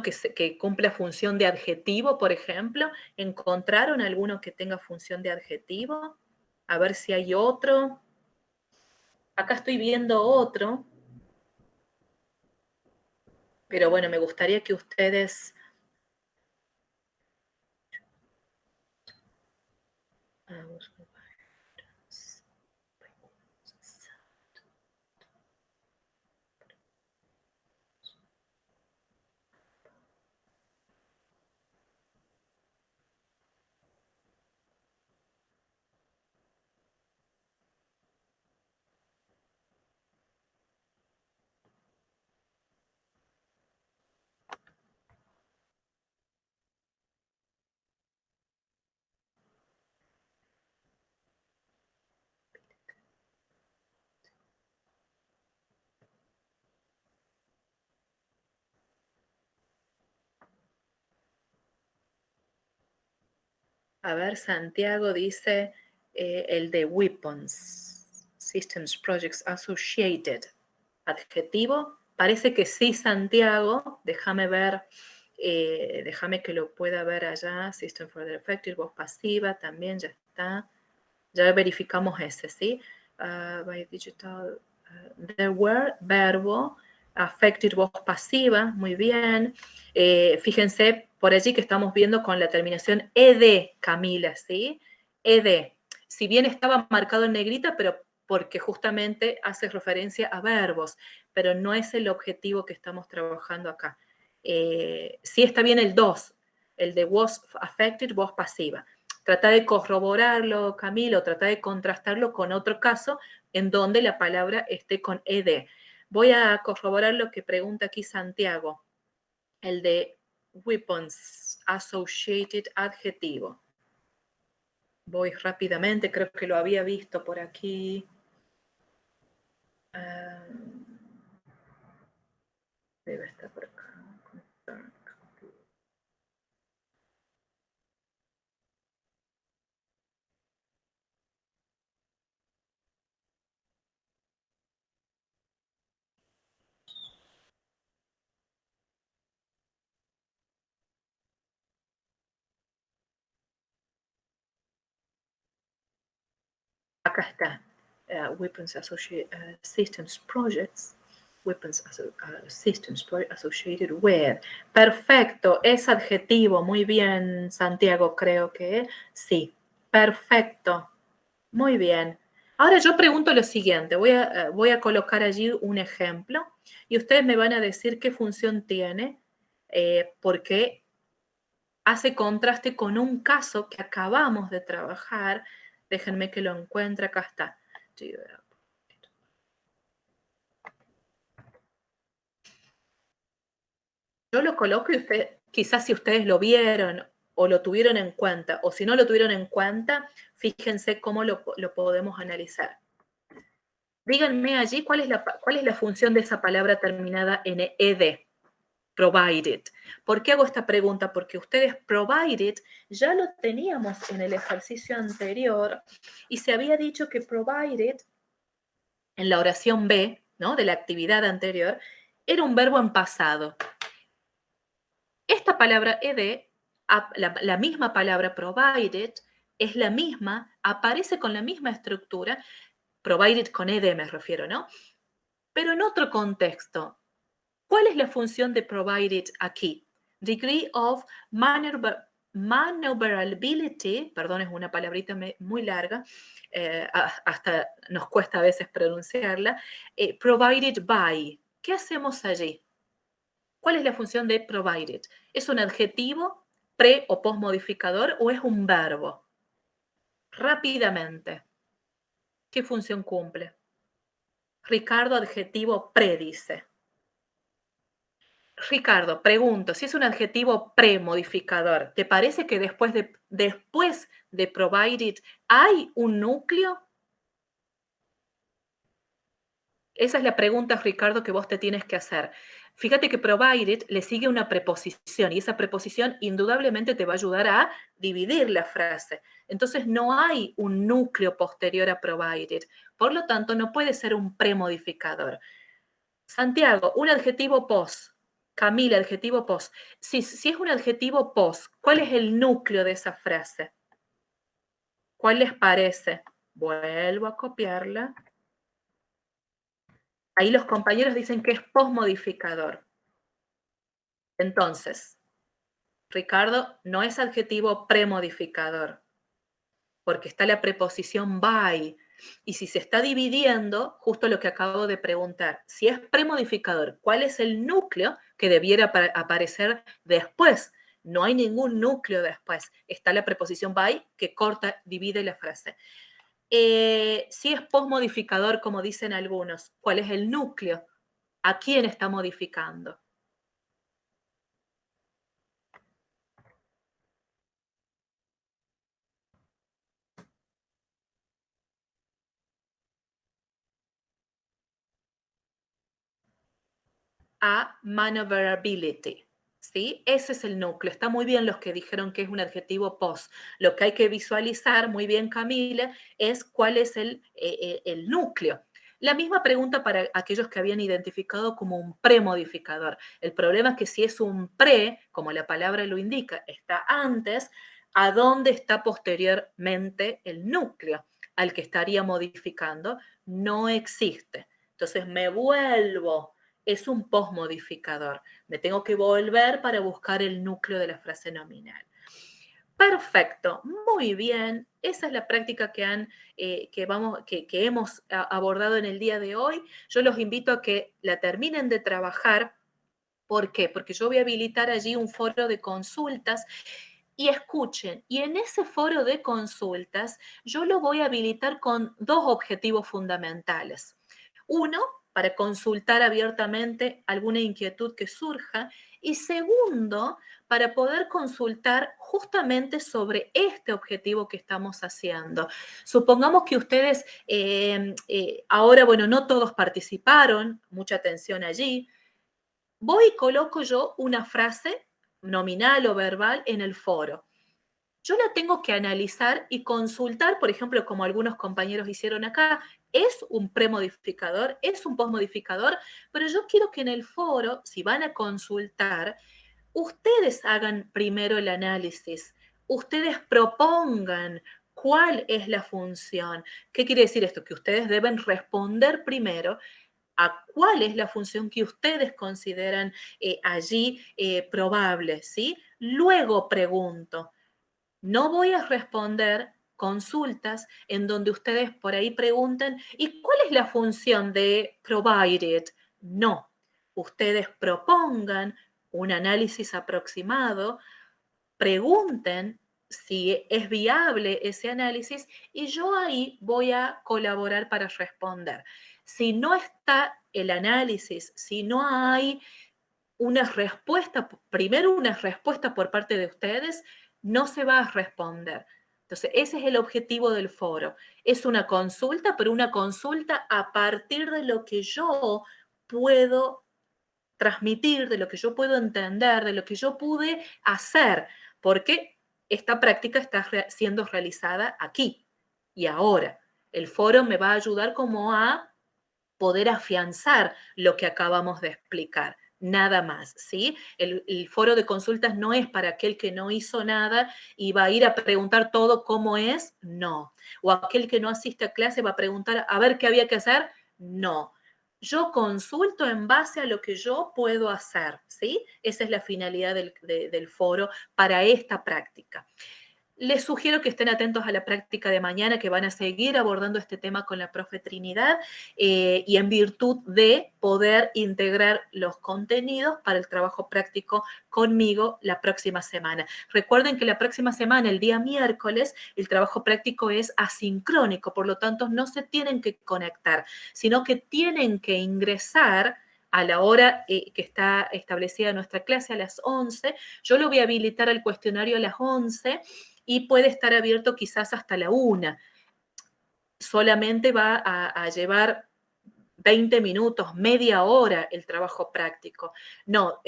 que cumpla función de adjetivo, por ejemplo? ¿Encontraron alguno que tenga función de adjetivo? A ver si hay otro. Acá estoy viendo otro, pero bueno, me gustaría que ustedes... A ver, Santiago dice el de Weapons, Systems Projects Associated. Adjetivo, parece que sí, Santiago. Déjame ver, déjame que lo pueda ver allá. System for the Effective, voz pasiva, también ya está. Ya verificamos ese, ¿sí? By digital, there were, verbo, affected, voz pasiva, muy bien. Fíjense por allí que estamos viendo con la terminación ed, Camila, ¿sí? Ed. Si bien estaba marcado en negrita, pero porque justamente hace referencia a verbos, pero no es el objetivo que estamos trabajando acá. Sí está bien el 2, el de was affected, voz pasiva. Trata de corroborarlo, Camilo, trata de contrastarlo con otro caso en donde la palabra esté con ed. Voy a corroborar lo que pregunta aquí Santiago, el de weapons, associated adjetivo. Voy rápidamente, creo que lo había visto por aquí. Debe estar por acá. Acá está. Weapons Systems Projects. Weapons Systems Associated with. Perfecto, es adjetivo. Muy bien, Santiago, creo que sí. Perfecto. Muy bien. Ahora yo pregunto lo siguiente. Voy a colocar allí un ejemplo y ustedes me van a decir qué función tiene, porque hace contraste con un caso que acabamos de trabajar. Déjenme que lo encuentre, acá está. Yo lo coloco y quizás si ustedes lo vieron o lo tuvieron en cuenta, o si no lo tuvieron en cuenta, fíjense cómo lo podemos analizar. Díganme allí cuál es la función de esa palabra terminada en ed, provided. ¿Por qué hago esta pregunta? Porque ustedes provided ya lo teníamos en el ejercicio anterior y se había dicho que provided en la oración B, ¿no? De la actividad anterior, era un verbo en pasado. Esta palabra ed, la misma palabra provided, es la misma, aparece con la misma estructura, provided con ed me refiero, ¿no? Pero en otro contexto. ¿Cuál es la función de provided aquí? Degree of maneuverability, perdón, es una palabrita muy larga, hasta nos cuesta a veces pronunciarla, provided by. ¿Qué hacemos allí? ¿Cuál es la función de provided? ¿Es un adjetivo, pre o post modificador o es un verbo? Rápidamente, ¿qué función cumple? Ricardo, adjetivo predice. Ricardo, pregunto, si es un adjetivo premodificador, ¿te parece que después de provided hay un núcleo? Esa es la pregunta, Ricardo, que vos te tienes que hacer. Fíjate que provided le sigue una preposición y esa preposición indudablemente te va a ayudar a dividir la frase. Entonces no hay un núcleo posterior a provided. Por lo tanto, no puede ser un premodificador. Santiago, un adjetivo post. Camila, adjetivo post. Si es un adjetivo post, ¿cuál es el núcleo de esa frase? ¿Cuál les parece? Vuelvo a copiarla. Ahí los compañeros dicen que es postmodificador. Entonces, Ricardo, no es adjetivo premodificador, porque está la preposición by. Y si se está dividiendo, justo lo que acabo de preguntar, si es premodificador, ¿cuál es el núcleo que debiera aparecer después? No hay ningún núcleo después. Está la preposición by que corta, divide la frase. Si es postmodificador, como dicen algunos, ¿cuál es el núcleo? ¿A quién está modificando? A maneuverability. ¿Sí? Ese es el núcleo. Está muy bien los que dijeron que es un adjetivo post. Lo que hay que visualizar, muy bien Camila, es cuál es el núcleo. La misma pregunta para aquellos que habían identificado como un premodificador. El problema es que si es un pre, como la palabra lo indica, está antes, ¿a dónde está posteriormente el núcleo al que estaría modificando? No existe. Entonces me vuelvo, es un postmodificador. Me tengo que volver para buscar el núcleo de la frase nominal. Perfecto, muy bien. Esa es la práctica que hemos abordado en el día de hoy. Yo los invito a que la terminen de trabajar. ¿Por qué? Porque yo voy a habilitar allí un foro de consultas y escuchen, y en ese foro de consultas yo lo voy a habilitar con dos objetivos fundamentales. Uno, para consultar abiertamente alguna inquietud que surja, y segundo, para poder consultar justamente sobre este objetivo que estamos haciendo. Supongamos que ustedes ahora, bueno, no todos participaron, mucha atención allí. Voy y coloco yo una frase nominal o verbal en el foro. Yo la tengo que analizar y consultar, por ejemplo, como algunos compañeros hicieron acá, es un premodificador, es un postmodificador, pero yo quiero que en el foro, si van a consultar, ustedes hagan primero el análisis, ustedes propongan cuál es la función. ¿Qué quiere decir esto? Que ustedes deben responder primero a cuál es la función que ustedes consideran allí probable, ¿sí? Luego pregunto. No voy a responder consultas en donde ustedes por ahí pregunten, ¿y cuál es la función de provided? No, ustedes propongan un análisis aproximado, pregunten si es viable ese análisis y yo ahí voy a colaborar para responder. Si no está el análisis, si no hay una respuesta, primero una respuesta por parte de ustedes, no se va a responder. Entonces, ese es el objetivo del foro. Es una consulta, pero una consulta a partir de lo que yo puedo transmitir, de lo que yo puedo entender, de lo que yo pude hacer, porque esta práctica está siendo realizada aquí y ahora. El foro me va a ayudar como a poder afianzar lo que acabamos de explicar. nada más, ¿sí? El foro de consultas no es para aquel que no hizo nada y va a ir a preguntar todo cómo es, no. O aquel que no asiste a clase va a preguntar a ver qué había que hacer, no. Yo consulto en base a lo que yo puedo hacer, ¿sí? Esa es la finalidad del foro para esta práctica. Les sugiero que estén atentos a la práctica de mañana, que van a seguir abordando este tema con la profe Trinidad y en virtud de poder integrar los contenidos para el trabajo práctico conmigo la próxima semana. Recuerden que la próxima semana, el día miércoles, el trabajo práctico es asincrónico, por lo tanto no se tienen que conectar, sino que tienen que ingresar a la hora que está establecida en nuestra clase a las 11. Yo lo voy a habilitar al cuestionario a las 11 y puede estar abierto quizás hasta la 1. Solamente va a llevar 20 minutos, media hora el trabajo práctico. No,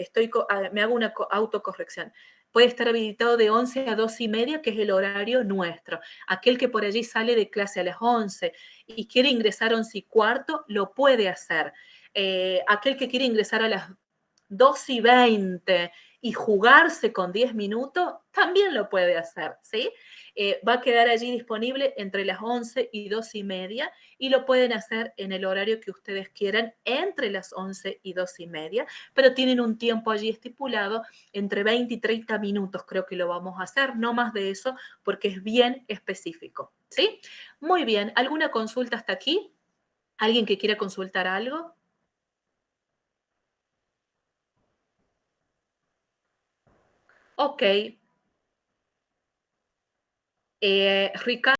me hago una autocorrección. Puede estar habilitado de 11 a 2 y media, que es el horario nuestro. Aquel que por allí sale de clase a las 11 y quiere ingresar a 11 y cuarto, lo puede hacer. Aquel que quiere ingresar a las 2 y 20 y jugarse con 10 minutos, también lo puede hacer, ¿sí? Va a quedar allí disponible entre las 11 y 2 y media y lo pueden hacer en el horario que ustedes quieran, entre las 11 y 2 y media, pero tienen un tiempo allí estipulado, entre 20 y 30 minutos creo que lo vamos a hacer, no más de eso, porque es bien específico, ¿sí? Muy bien, ¿alguna consulta hasta aquí? ¿Alguien que quiera consultar algo? Ok. Ricardo.